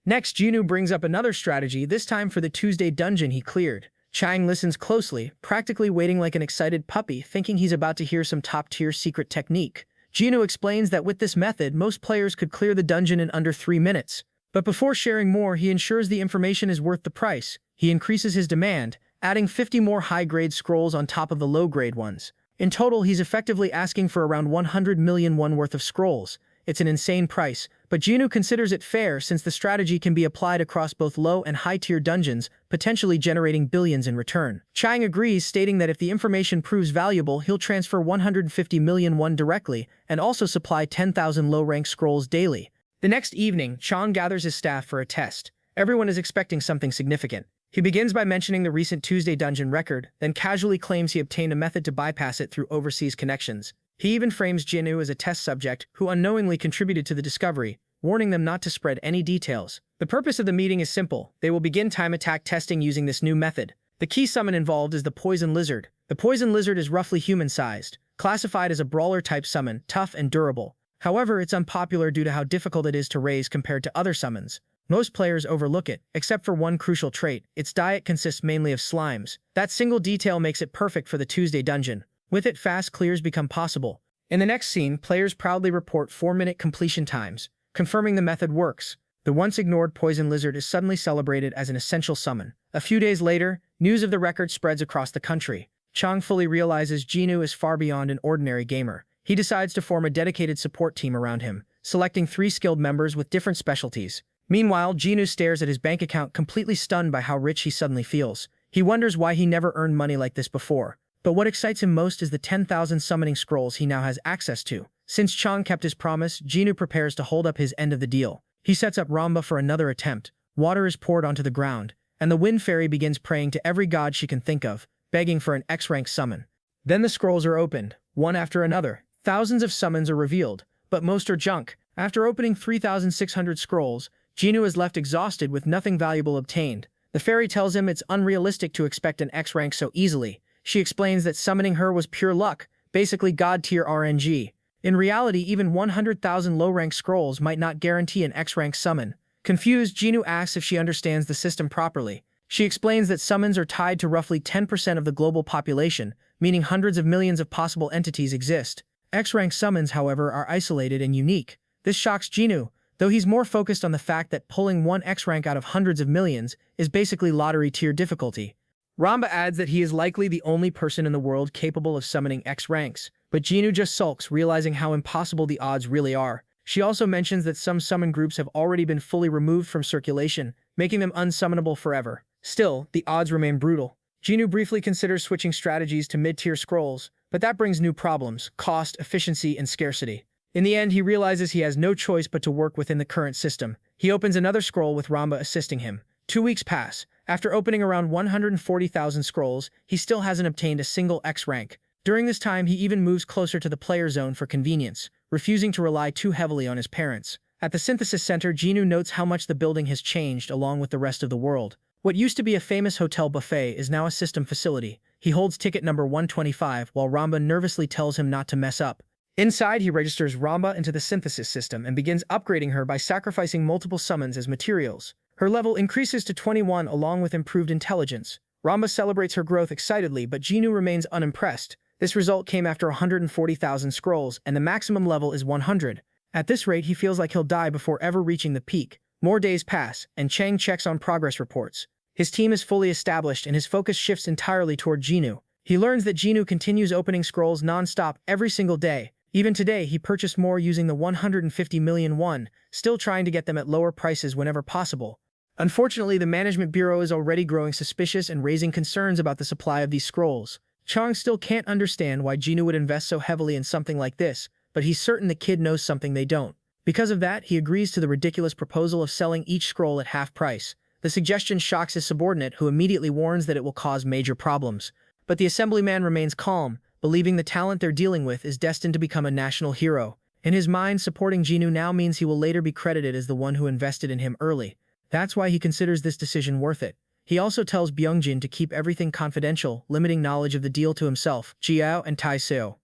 Next, Jinu brings up another strategy, this time for the Tuesday dungeon he cleared. Chang listens closely, practically waiting like an excited puppy, thinking he's about to hear some top-tier secret technique. Jinu explains that with this method, most players could clear the dungeon in under 3 minutes. But before sharing more, he ensures the information is worth the price. He increases his demand, adding 50 more high-grade scrolls on top of the low-grade ones. In total, he's effectively asking for around 100 million won worth of scrolls. It's an insane price, but Jinu considers it fair since the strategy can be applied across both low and high-tier dungeons, potentially generating billions in return. Chang agrees, stating that if the information proves valuable, he'll transfer 150 million won directly and also supply 10,000 low-rank scrolls daily. The next evening, Chang gathers his staff for a test. Everyone is expecting something significant. He begins by mentioning the recent Tuesday dungeon record, then casually claims he obtained a method to bypass it through overseas connections. He even frames Jinu as a test subject who unknowingly contributed to the discovery, warning them not to spread any details. The purpose of the meeting is simple. They will begin time attack testing using this new method. The key summon involved is the Poison Lizard. The Poison Lizard is roughly human-sized, classified as a brawler-type summon, tough and durable. However, it's unpopular due to how difficult it is to raise compared to other summons. Most players overlook it, except for one crucial trait. Its diet consists mainly of slimes. That single detail makes it perfect for the Tuesday dungeon. With it, fast clears become possible. In the next scene, players proudly report 4-minute completion times, confirming the method works. The once ignored Poison Lizard is suddenly celebrated as an essential summon. A few days later, news of the record spreads across the country. Chang fully realizes Jinu is far beyond an ordinary gamer. He decides to form a dedicated support team around him, selecting 3 skilled members with different specialties. Meanwhile, Jinu stares at his bank account, completely stunned by how rich he suddenly feels. He wonders why he never earned money like this before. But what excites him most is the 10,000 summoning scrolls he now has access to. Since Chang kept his promise, Jinu prepares to hold up his end of the deal. He sets up Ramba for another attempt. Water is poured onto the ground, and the Wind Fairy begins praying to every god she can think of, begging for an X-rank summon. Then the scrolls are opened, one after another. Thousands of summons are revealed, but most are junk. After opening 3,600 scrolls, Jinu is left exhausted with nothing valuable obtained. The fairy tells him it's unrealistic to expect an X rank so easily. She explains that summoning her was pure luck, basically god-tier RNG. In reality, even 100,000 low-rank scrolls might not guarantee an X-rank summon. Confused, Jinu asks if she understands the system properly. She explains that summons are tied to roughly 10% of the global population, meaning hundreds of millions of possible entities exist. X-rank summons, however, are isolated and unique. This shocks Jinu, though he's more focused on the fact that pulling one X-rank out of hundreds of millions is basically lottery-tier difficulty. Ramba adds that he is likely the only person in the world capable of summoning X-ranks, but Jinu just sulks, realizing how impossible the odds really are. She also mentions that some summon groups have already been fully removed from circulation, making them unsummonable forever. Still, the odds remain brutal. Jinu briefly considers switching strategies to mid-tier scrolls, but that brings new problems: cost, efficiency, and scarcity. In the end, he realizes he has no choice but to work within the current system. He opens another scroll with Ramba assisting him. 2 weeks pass. After opening around 140,000 scrolls, he still hasn't obtained a single X rank. During this time, he even moves closer to the player zone for convenience, refusing to rely too heavily on his parents. At the synthesis center, Jinu notes how much the building has changed along with the rest of the world. What used to be a famous hotel buffet is now a system facility. He holds ticket number 125 while Ramba nervously tells him not to mess up. Inside, he registers Ramba into the synthesis system and begins upgrading her by sacrificing multiple summons as materials. Her level increases to 21 along with improved intelligence. Ramba celebrates her growth excitedly, but Jinu remains unimpressed. This result came after 140,000 scrolls, and the maximum level is 100. At this rate, he feels like he'll die before ever reaching the peak. More days pass, and Chang checks on progress reports. His team is fully established, and his focus shifts entirely toward Jinu. He learns that Jinu continues opening scrolls non-stop every single day. Even today, he purchased more using the 150 million won, still trying to get them at lower prices whenever possible. Unfortunately, the Management Bureau is already growing suspicious and raising concerns about the supply of these scrolls. Chang still can't understand why Jinu would invest so heavily in something like this, but he's certain the kid knows something they don't. Because of that, he agrees to the ridiculous proposal of selling each scroll at half price. The suggestion shocks his subordinate, who immediately warns that it will cause major problems. But the assemblyman remains calm, believing the talent they're dealing with is destined to become a national hero. In his mind, supporting Jinu now means he will later be credited as the one who invested in him early. That's why he considers this decision worth it. He also tells Byungjin to keep everything confidential, limiting knowledge of the deal to himself, Jiao, and Tai Seo.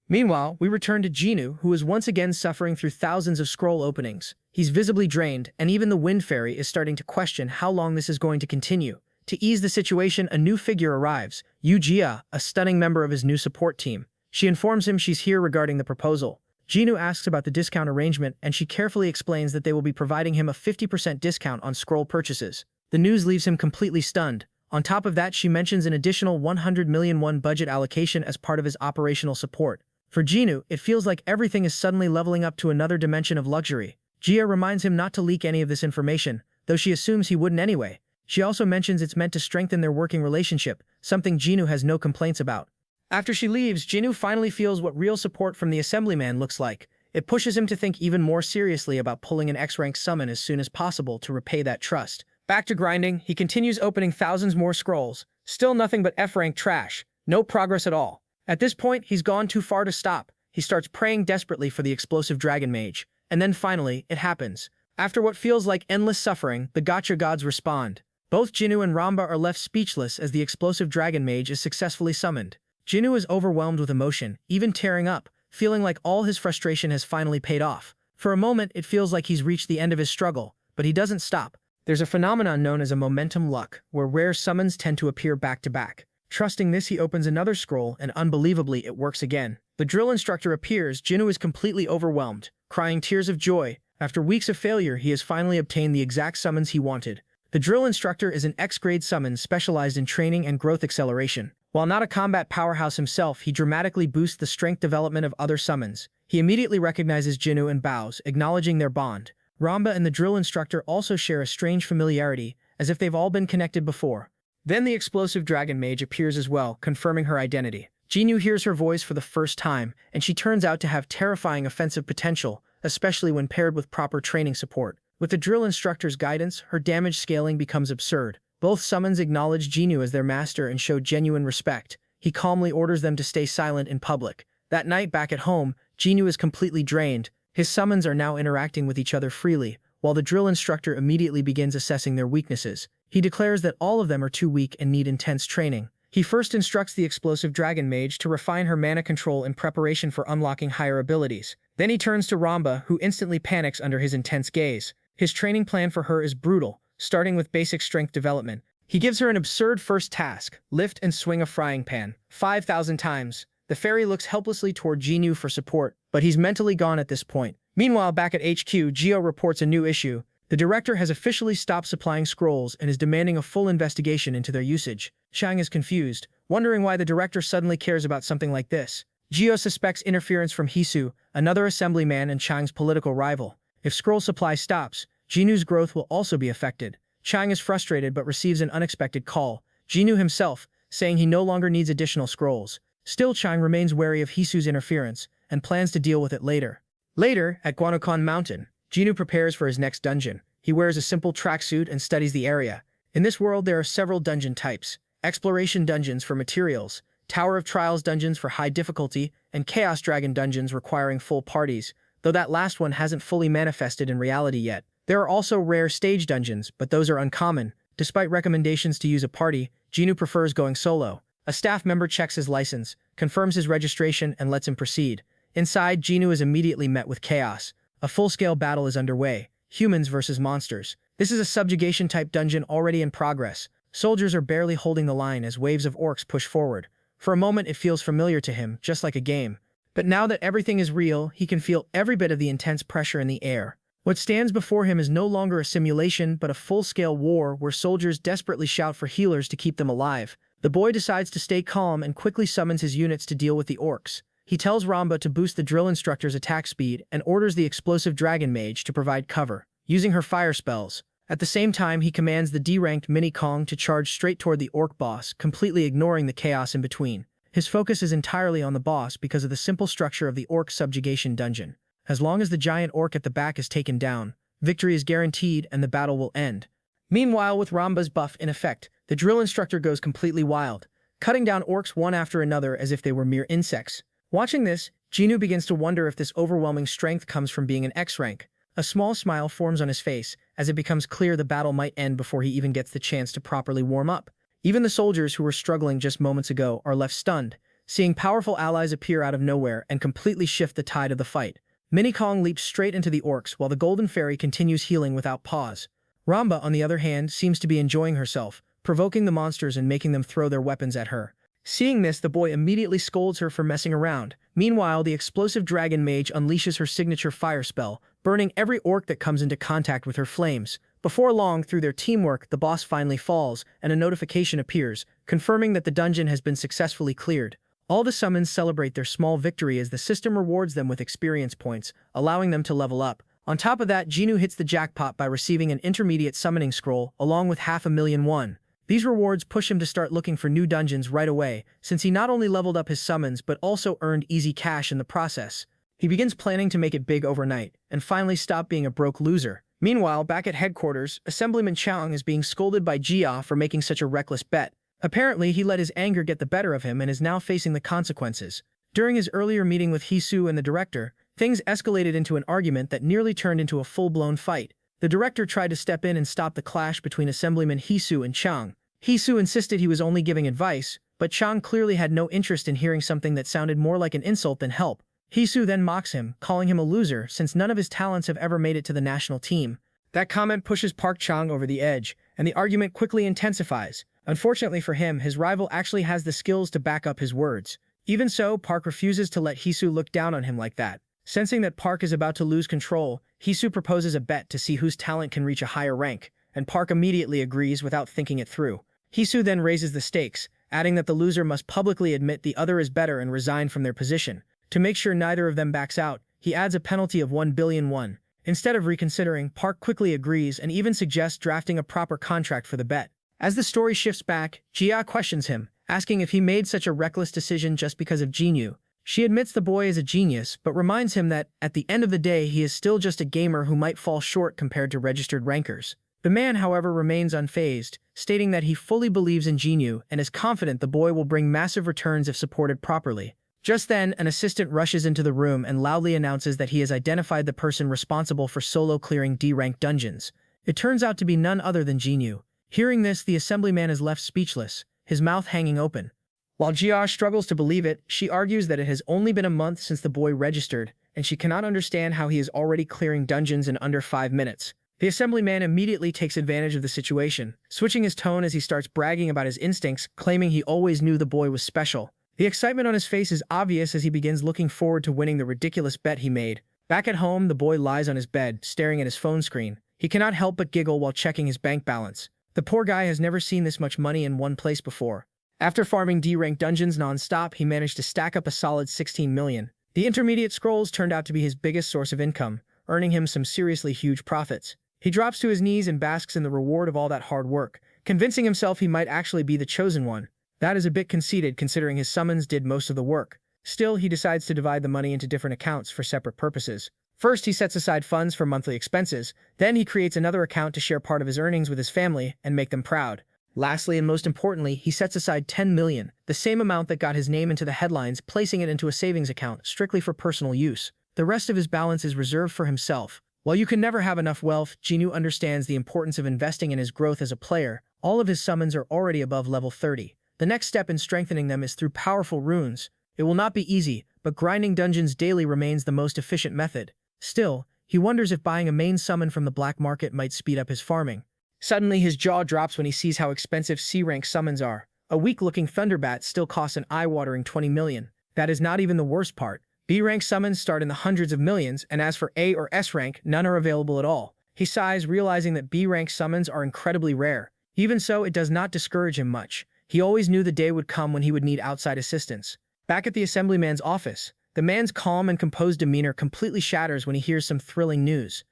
Meanwhile, we return to Jinu, who is once again suffering through thousands of scroll openings. He's visibly drained, and even the Wind Fairy is starting to question how long this is going to continue. To ease the situation, a new figure arrives, Yu Jia, a stunning member of his new support team. She informs him she's here regarding the proposal. Jinu asks about the discount arrangement, and she carefully explains that they will be providing him a 50% discount on scroll purchases. The news leaves him completely stunned. On top of that, she mentions an additional 100 million won budget allocation as part of his operational support. For Jinwoo, it feels like everything is suddenly leveling up to another dimension of luxury. Jia reminds him not to leak any of this information, though she assumes he wouldn't anyway. She also mentions it's meant to strengthen their working relationship, something Jinwoo has no complaints about. After she leaves, Jinwoo finally feels what real support from the assemblyman looks like. It pushes him to think even more seriously about pulling an X-rank summon as soon as possible to repay that trust. Back to grinding, he continues opening thousands more scrolls. Still nothing but F-rank trash. No progress at all. At this point, he's gone too far to stop. He starts praying desperately for the explosive dragon mage. And then finally, it happens. After what feels like endless suffering, the gacha gods respond. Both Jinwoo and Ramba are left speechless as the explosive dragon mage is successfully summoned. Jinwoo is overwhelmed with emotion, even tearing up, feeling like all his frustration has finally paid off. For a moment, it feels like he's reached the end of his struggle, but he doesn't stop. There's a phenomenon known as a momentum luck, where rare summons tend to appear back to back. Trusting this, he opens another scroll, and unbelievably, it works again. The drill instructor appears. Jinwoo is completely overwhelmed, crying tears of joy. After weeks of failure, he has finally obtained the exact summons he wanted. The drill instructor is an X-grade summon specialized in training and growth acceleration. While not a combat powerhouse himself, he dramatically boosts the strength development of other summons. He immediately recognizes Jinwoo and bows, acknowledging their bond. Ramba and the drill instructor also share a strange familiarity, as if they've all been connected before. Then the explosive dragon mage appears as well, confirming her identity. Jinwoo hears her voice for the first time, and she turns out to have terrifying offensive potential, especially when paired with proper training support. With the drill instructor's guidance, her damage scaling becomes absurd. Both summons acknowledge Jinwoo as their master and show genuine respect. He calmly orders them to stay silent in public. That night, back at home, Jinwoo is completely drained. His summons are now interacting with each other freely, while the drill instructor immediately begins assessing their weaknesses. He declares that all of them are too weak and need intense training. He first instructs the explosive dragon mage to refine her mana control in preparation for unlocking higher abilities. Then he turns to Ramba, who instantly panics under his intense gaze. His training plan for her is brutal, starting with basic strength development. He gives her an absurd first task: lift and swing a frying pan 5,000 times. The fairy looks helplessly toward Jinwoo for support, but he's mentally gone at this point. Meanwhile, back at HQ, Geo reports a new issue. The director has officially stopped supplying scrolls and is demanding a full investigation into their usage. Chang is confused, wondering why the director suddenly cares about something like this. Geo suspects interference from Hisu, another assemblyman and Chang's political rival. If scroll supply stops, Jinwoo's growth will also be affected. Chang is frustrated but receives an unexpected call. Jinwoo himself, saying he no longer needs additional scrolls. Still, Chang remains wary of Hisu's interference and plans to deal with it later. Later, at Guanokon Mountain, Jinwoo prepares for his next dungeon. He wears a simple tracksuit and studies the area. In this world, there are several dungeon types: exploration dungeons for materials, Tower of Trials dungeons for high difficulty, and Chaos Dragon dungeons requiring full parties, though that last one hasn't fully manifested in reality yet. There are also rare stage dungeons, but those are uncommon. Despite recommendations to use a party, Jinwoo prefers going solo. A staff member checks his license, confirms his registration, and lets him proceed. Inside, Jinwoo is immediately met with chaos. A full-scale battle is underway. Humans versus monsters. This is a subjugation-type dungeon already in progress. Soldiers are barely holding the line as waves of orcs push forward. For a moment, it feels familiar to him, just like a game. But now that everything is real, he can feel every bit of the intense pressure in the air. What stands before him is no longer a simulation, but a full-scale war where soldiers desperately shout for healers to keep them alive. The boy decides to stay calm and quickly summons his units to deal with the orcs. He tells Ramba to boost the drill instructor's attack speed and orders the explosive dragon mage to provide cover, using her fire spells. At the same time, he commands the D-ranked Mini Kong to charge straight toward the orc boss, completely ignoring the chaos in between. His focus is entirely on the boss because of the simple structure of the orc subjugation dungeon. As long as the giant orc at the back is taken down, victory is guaranteed and the battle will end. Meanwhile, with Ramba's buff in effect, the drill instructor goes completely wild, cutting down orcs one after another as if they were mere insects. Watching this, Jinwoo begins to wonder if this overwhelming strength comes from being an X-rank. A small smile forms on his face as it becomes clear the battle might end before he even gets the chance to properly warm up. Even the soldiers who were struggling just moments ago are left stunned, seeing powerful allies appear out of nowhere and completely shift the tide of the fight. Mini Kong leaps straight into the orcs while the Golden Fairy continues healing without pause. Ramba, on the other hand, seems to be enjoying herself, provoking the monsters and making them throw their weapons at her. Seeing this, the boy immediately scolds her for messing around. Meanwhile, the explosive dragon mage unleashes her signature fire spell, burning every orc that comes into contact with her flames. Before long, through their teamwork, the boss finally falls, and a notification appears, confirming that the dungeon has been successfully cleared. All the summons celebrate their small victory as the system rewards them with experience points, allowing them to level up. On top of that, Jinnu hits the jackpot by receiving an intermediate summoning scroll, along with 500,000 won. These rewards push him to start looking for new dungeons right away, since he not only leveled up his summons but also earned easy cash in the process. He begins planning to make it big overnight, and finally stop being a broke loser. Meanwhile, back at headquarters, Assemblyman Chang is being scolded by Jia for making such a reckless bet. Apparently, he let his anger get the better of him and is now facing the consequences. During his earlier meeting with Hisu and the director, things escalated into an argument that nearly turned into a full-blown fight. The director tried to step in and stop the clash between Assemblyman Hisu and Chang. Hisu insisted he was only giving advice, but Chang clearly had no interest in hearing something that sounded more like an insult than help. Hisu then mocks him, calling him a loser since none of his talents have ever made it to the national team. That comment pushes Park Chang over the edge, and the argument quickly intensifies. Unfortunately for him, his rival actually has the skills to back up his words. Even so, Park refuses to let Hisu look down on him like that. Sensing that Park is about to lose control, Hisu proposes a bet to see whose talent can reach a higher rank, and Park immediately agrees without thinking it through. Hisu then raises the stakes, adding that the loser must publicly admit the other is better and resign from their position. To make sure neither of them backs out, he adds a penalty of 1 billion won. Instead of reconsidering, Park quickly agrees and even suggests drafting a proper contract for the bet. As the story shifts back, Jia questions him, asking if he made such a reckless decision just because of Jinyu. She admits the boy is a genius, but reminds him that, at the end of the day, he is still just a gamer who might fall short compared to registered rankers. The man, however, remains unfazed, stating that he fully believes in Jinyu and is confident the boy will bring massive returns if supported properly. Just then, an assistant rushes into the room and loudly announces that he has identified the person responsible for solo clearing D-rank dungeons. It turns out to be none other than Jinyu. Hearing this, the assemblyman is left speechless, his mouth hanging open. While Jia struggles to believe it, she argues that it has only been a month since the boy registered, and she cannot understand how he is already clearing dungeons in under 5 minutes. The assemblyman immediately takes advantage of the situation, switching his tone as he starts bragging about his instincts, claiming he always knew the boy was special. The excitement on his face is obvious as he begins looking forward to winning the ridiculous bet he made. Back at home, the boy lies on his bed, staring at his phone screen. He cannot help but giggle while checking his bank balance. The poor guy has never seen this much money in one place before. After farming D-rank dungeons non-stop, he managed to stack up a solid 16 million. The intermediate scrolls turned out to be his biggest source of income, earning him some seriously huge profits. He drops to his knees and basks in the reward of all that hard work, convincing himself he might actually be the chosen one. That is a bit conceited considering his summons did most of the work. Still, he decides to divide the money into different accounts for separate purposes. First, he sets aside funds for monthly expenses. Then he creates another account to share part of his earnings with his family and make them proud. Lastly, and most importantly, he sets aside 10 million, the same amount that got his name into the headlines, placing it into a savings account, strictly for personal use. The rest of his balance is reserved for himself. While you can never have enough wealth, Jinyu understands the importance of investing in his growth as a player. All of his summons are already above level 30. The next step in strengthening them is through powerful runes. It will not be easy, but grinding dungeons daily remains the most efficient method. Still, he wonders if buying a main summon from the black market might speed up his farming. Suddenly, his jaw drops when he sees how expensive C-rank summons are. A weak-looking Thunderbat still costs an eye-watering 20 million. That is not even the worst part. B-rank summons start in the hundreds of millions, and as for A or S rank, none are available at all. He sighs, realizing that B-rank summons are incredibly rare. Even so, it does not discourage him much. He always knew the day would come when he would need outside assistance. Back at the assemblyman's office, the man's calm and composed demeanor completely shatters when he hears some thrilling news.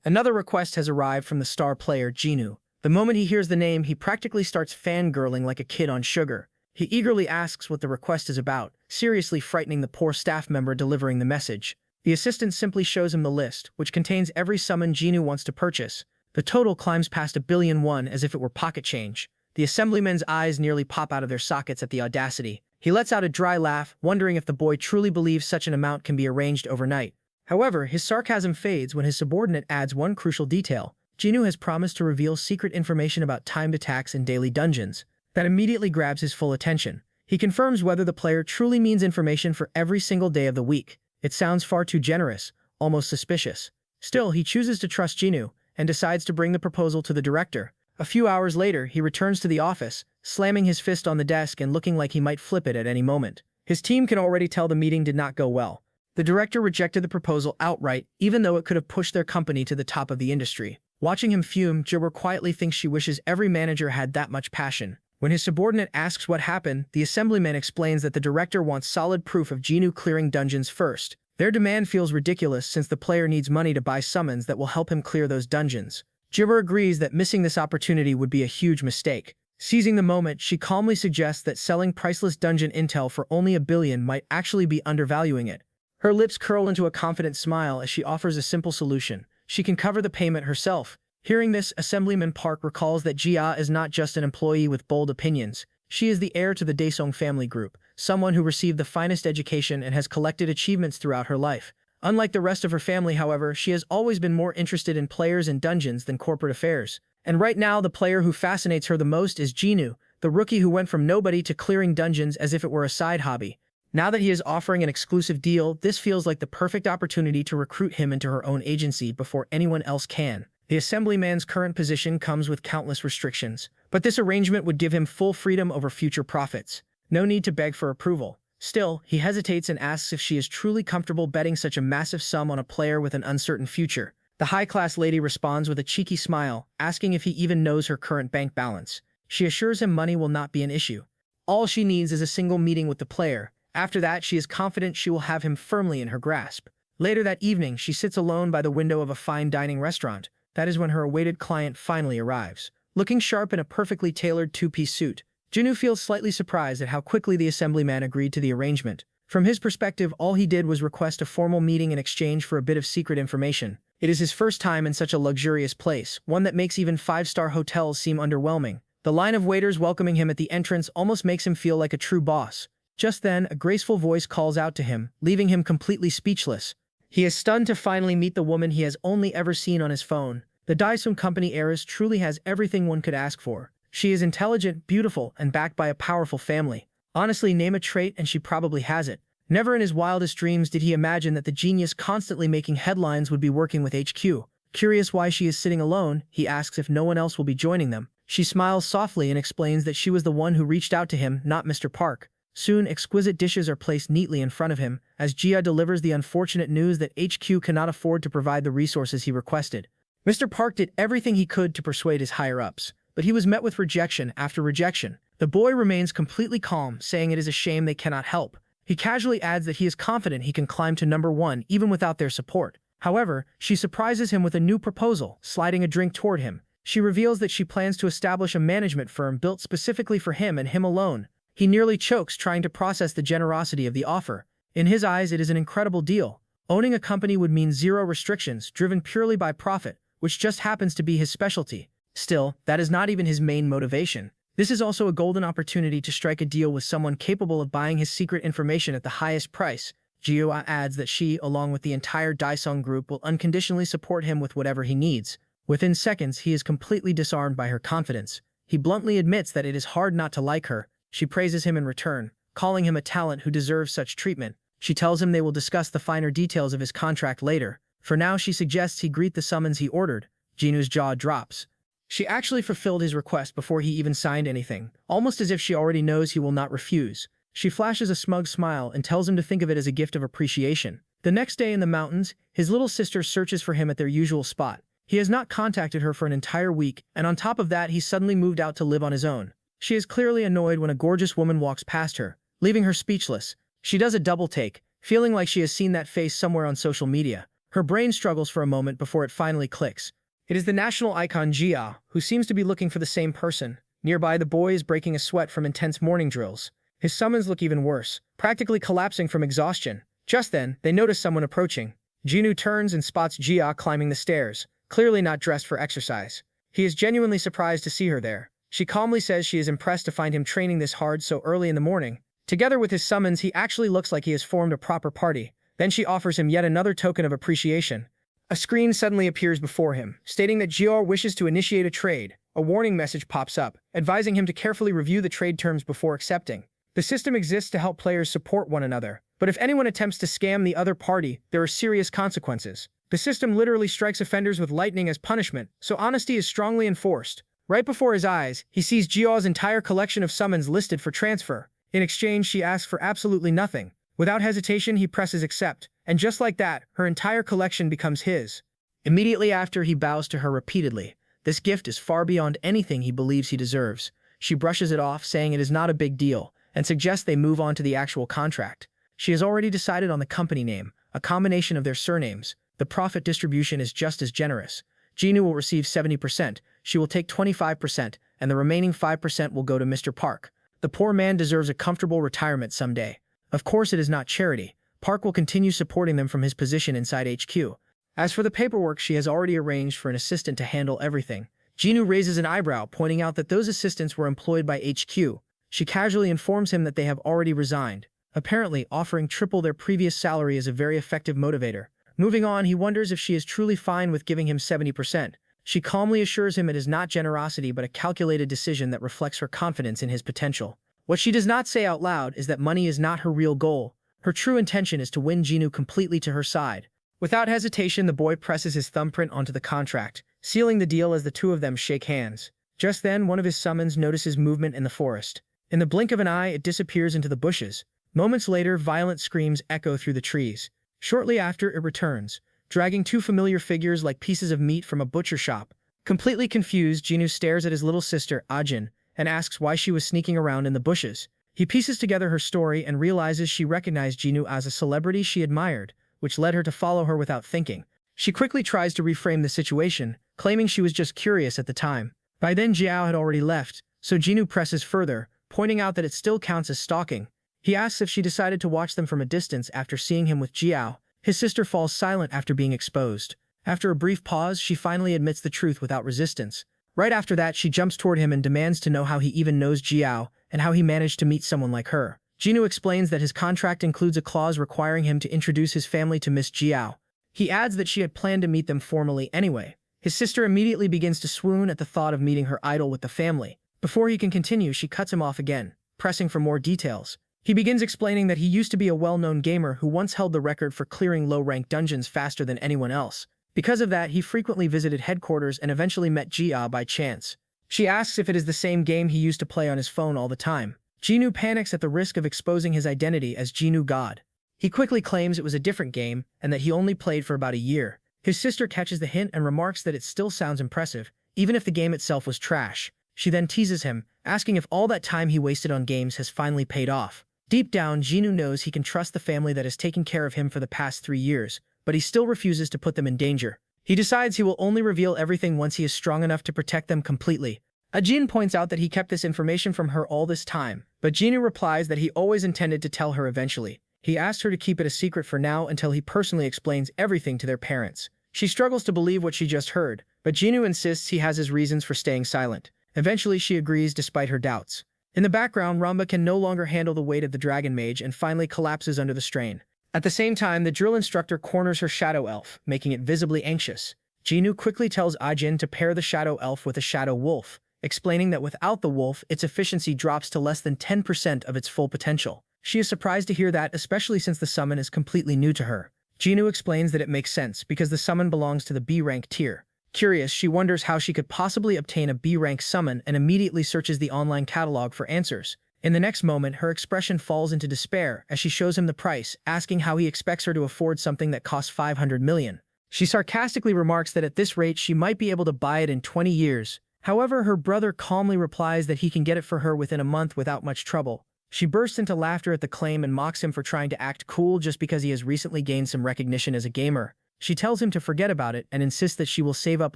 Another request has arrived from the star player, Jinyu. The moment he hears the name, he practically starts fangirling like a kid on sugar. He eagerly asks what the request is about, seriously frightening the poor staff member delivering the message. The assistant simply shows him the list, which contains every summon Jinyu wants to purchase. The total climbs past 1 billion won as if it were pocket change. The assemblyman's eyes nearly pop out of their sockets at the audacity. He lets out a dry laugh, wondering if the boy truly believes such an amount can be arranged overnight. However, his sarcasm fades when his subordinate adds one crucial detail. Jinyu has promised to reveal secret information about timed attacks in daily dungeons. That immediately grabs his full attention. He confirms whether the player truly means information for every single day of the week. It sounds far too generous, almost suspicious. Still, he chooses to trust Jinyu, and decides to bring the proposal to the director. A few hours later, he returns to the office, slamming his fist on the desk and looking like he might flip it at any moment. His team can already tell the meeting did not go well. The director rejected the proposal outright, even though it could have pushed their company to the top of the industry. Watching him fume, Jibber quietly thinks she wishes every manager had that much passion. When his subordinate asks what happened, the assemblyman explains that the director wants solid proof of Jinwoo clearing dungeons first. Their demand feels ridiculous since the player needs money to buy summons that will help him clear those dungeons. Jibber agrees that missing this opportunity would be a huge mistake. Seizing the moment, she calmly suggests that selling priceless dungeon intel for only $1 billion might actually be undervaluing it. Her lips curl into a confident smile as she offers a simple solution. She can cover the payment herself. Hearing this, Assemblyman Park recalls that Jia is not just an employee with bold opinions. She is the heir to the Daesung family group, someone who received the finest education and has collected achievements throughout her life. Unlike the rest of her family, however, she has always been more interested in players and dungeons than corporate affairs. And right now, the player who fascinates her the most is Jinwoo, the rookie who went from nobody to clearing dungeons as if it were a side hobby. Now that he is offering an exclusive deal, this feels like the perfect opportunity to recruit him into her own agency before anyone else can. The assemblyman's current position comes with countless restrictions, but this arrangement would give him full freedom over future profits. No need to beg for approval. Still, he hesitates and asks if she is truly comfortable betting such a massive sum on a player with an uncertain future. The high-class lady responds with a cheeky smile, asking if he even knows her current bank balance. She assures him money will not be an issue. All she needs is a single meeting with the player. After that, she is confident she will have him firmly in her grasp. Later that evening, she sits alone by the window of a fine dining restaurant. That is when her awaited client finally arrives. Looking sharp in a perfectly tailored two-piece suit, Jinwoo feels slightly surprised at how quickly the assemblyman agreed to the arrangement. From his perspective, all he did was request a formal meeting in exchange for a bit of secret information. It is his first time in such a luxurious place, one that makes even five-star hotels seem underwhelming. The line of waiters welcoming him at the entrance almost makes him feel like a true boss. Just then, a graceful voice calls out to him, leaving him completely speechless. He is stunned to finally meet the woman he has only ever seen on his phone. The Daesung company heiress truly has everything one could ask for. She is intelligent, beautiful, and backed by a powerful family. Honestly, name a trait and she probably has it. Never in his wildest dreams did he imagine that the genius constantly making headlines would be working with HQ. Curious why she is sitting alone, he asks if no one else will be joining them. She smiles softly and explains that she was the one who reached out to him, not Mr. Park. Soon, exquisite dishes are placed neatly in front of him, as Jia delivers the unfortunate news that HQ cannot afford to provide the resources he requested. Mr. Park did everything he could to persuade his higher-ups, but he was met with rejection after rejection. The boy remains completely calm, saying it is a shame they cannot help. He casually adds that he is confident he can climb to number 1 even without their support. However, she surprises him with a new proposal, sliding a drink toward him. She reveals that she plans to establish a management firm built specifically for him and him alone. He nearly chokes trying to process the generosity of the offer. In his eyes, it is an incredible deal. Owning a company would mean zero restrictions, driven purely by profit, which just happens to be his specialty. Still, that is not even his main motivation. This is also a golden opportunity to strike a deal with someone capable of buying his secret information at the highest price. Jia adds that she, along with the entire Daesung group, will unconditionally support him with whatever he needs. Within seconds, he is completely disarmed by her confidence. He bluntly admits that it is hard not to like her. She praises him in return, calling him a talent who deserves such treatment. She tells him they will discuss the finer details of his contract later. For now, she suggests he greet the summons he ordered. Jinwoo's jaw drops. She actually fulfilled his request before he even signed anything, almost as if she already knows he will not refuse. She flashes a smug smile and tells him to think of it as a gift of appreciation. The next day in the mountains, his little sister searches for him at their usual spot. He has not contacted her for an entire week, and on top of that, he suddenly moved out to live on his own. She is clearly annoyed when a gorgeous woman walks past her, leaving her speechless. She does a double take, feeling like she has seen that face somewhere on social media. Her brain struggles for a moment before it finally clicks. It is the national icon Jia, who seems to be looking for the same person. Nearby, the boy is breaking a sweat from intense morning drills. His summons look even worse, practically collapsing from exhaustion. Just then, they notice someone approaching. Jinwoo turns and spots Jia climbing the stairs, clearly not dressed for exercise. He is genuinely surprised to see her there. She calmly says she is impressed to find him training this hard so early in the morning. Together with his summons, he actually looks like he has formed a proper party. Then she offers him yet another token of appreciation. A screen suddenly appears before him, stating that Jia wishes to initiate a trade. A warning message pops up, advising him to carefully review the trade terms before accepting. The system exists to help players support one another, but if anyone attempts to scam the other party, there are serious consequences. The system literally strikes offenders with lightning as punishment, so honesty is strongly enforced. Right before his eyes, he sees Jia's entire collection of summons listed for transfer. In exchange, she asks for absolutely nothing. Without hesitation, he presses accept, and just like that, her entire collection becomes his. Immediately after, he bows to her repeatedly. This gift is far beyond anything he believes he deserves. she brushes it off, saying it is not a big deal, and suggests they move on to the actual contract. She has already decided on the company name, a combination of their surnames. The profit distribution is just as generous. Jinwoo will receive 70%, she will take 25%, and the remaining 5% will go to Mr. Park. The poor man deserves a comfortable retirement someday. Of course, it is not charity. Park will continue supporting them from his position inside HQ. As for the paperwork, she has already arranged for an assistant to handle everything. Jinwoo raises an eyebrow, pointing out that those assistants were employed by HQ. She casually informs him that they have already resigned. Apparently, offering triple their previous salary is a very effective motivator. Moving on, he wonders if she is truly fine with giving him 70%. She calmly assures him it is not generosity but a calculated decision that reflects her confidence in his potential. What she does not say out loud is that money is not her real goal. Her true intention is to win Jinwoo completely to her side. Without hesitation, the boy presses his thumbprint onto the contract, sealing the deal as the two of them shake hands. Just then, one of his summons notices movement in the forest. In the blink of an eye, it disappears into the bushes. Moments later, violent screams echo through the trees. Shortly after, it returns, dragging two familiar figures like pieces of meat from a butcher shop. Completely confused, Jinwoo stares at his little sister, Ajin, and asks why she was sneaking around in the bushes. He pieces together her story and realizes she recognized Jinwoo as a celebrity she admired, which led her to follow her without thinking. She quickly tries to reframe the situation, claiming she was just curious at the time. By then, Jiao had already left, so Jinwoo presses further, pointing out that it still counts as stalking. He asks if she decided to watch them from a distance after seeing him with Jiao. His sister falls silent after being exposed. After a brief pause, she finally admits the truth without resistance. Right after that, she jumps toward him and demands to know how he even knows Jiao and how he managed to meet someone like her. Jinwoo explains that his contract includes a clause requiring him to introduce his family to Miss Jiao. He adds that she had planned to meet them formally anyway. His sister immediately begins to swoon at the thought of meeting her idol with the family. Before he can continue, she cuts him off again, pressing for more details. He begins explaining that he used to be a well-known gamer who once held the record for clearing low-rank dungeons faster than anyone else. Because of that, he frequently visited headquarters and eventually met Jia by chance. She asks if it is the same game he used to play on his phone all the time. Jinwoo panics at the risk of exposing his identity as Jinwoo God. He quickly claims it was a different game and that he only played for about a year. His sister catches the hint and remarks that it still sounds impressive, even if the game itself was trash. She then teases him, asking if all that time he wasted on games has finally paid off. Deep down, Jinwoo knows he can trust the family that has taken care of him for the past 3 years, but he still refuses to put them in danger. He decides he will only reveal everything once he is strong enough to protect them completely. Ajin points out that he kept this information from her all this time, but Jinwoo replies that he always intended to tell her eventually. He asked her to keep it a secret for now until he personally explains everything to their parents. She struggles to believe what she just heard, but Jinwoo insists he has his reasons for staying silent. Eventually, she agrees despite her doubts. In the background, Ramba can no longer handle the weight of the dragon mage and finally collapses under the strain. At the same time, the drill instructor corners her shadow elf, making it visibly anxious. Jinwoo quickly tells Ajin to pair the shadow elf with a shadow wolf, explaining that without the wolf, its efficiency drops to less than 10% of its full potential. She is surprised to hear that, especially since the summon is completely new to her. Jinwoo explains that it makes sense because the summon belongs to the B-rank tier. Curious, she wonders how she could possibly obtain a B-rank summon and immediately searches the online catalog for answers. In the next moment, her expression falls into despair as she shows him the price, asking how he expects her to afford something that costs 500 million. She sarcastically remarks that at this rate she might be able to buy it in 20 years. However, her brother calmly replies that he can get it for her within a month without much trouble. She bursts into laughter at the claim and mocks him for trying to act cool just because he has recently gained some recognition as a gamer. She tells him to forget about it and insists that she will save up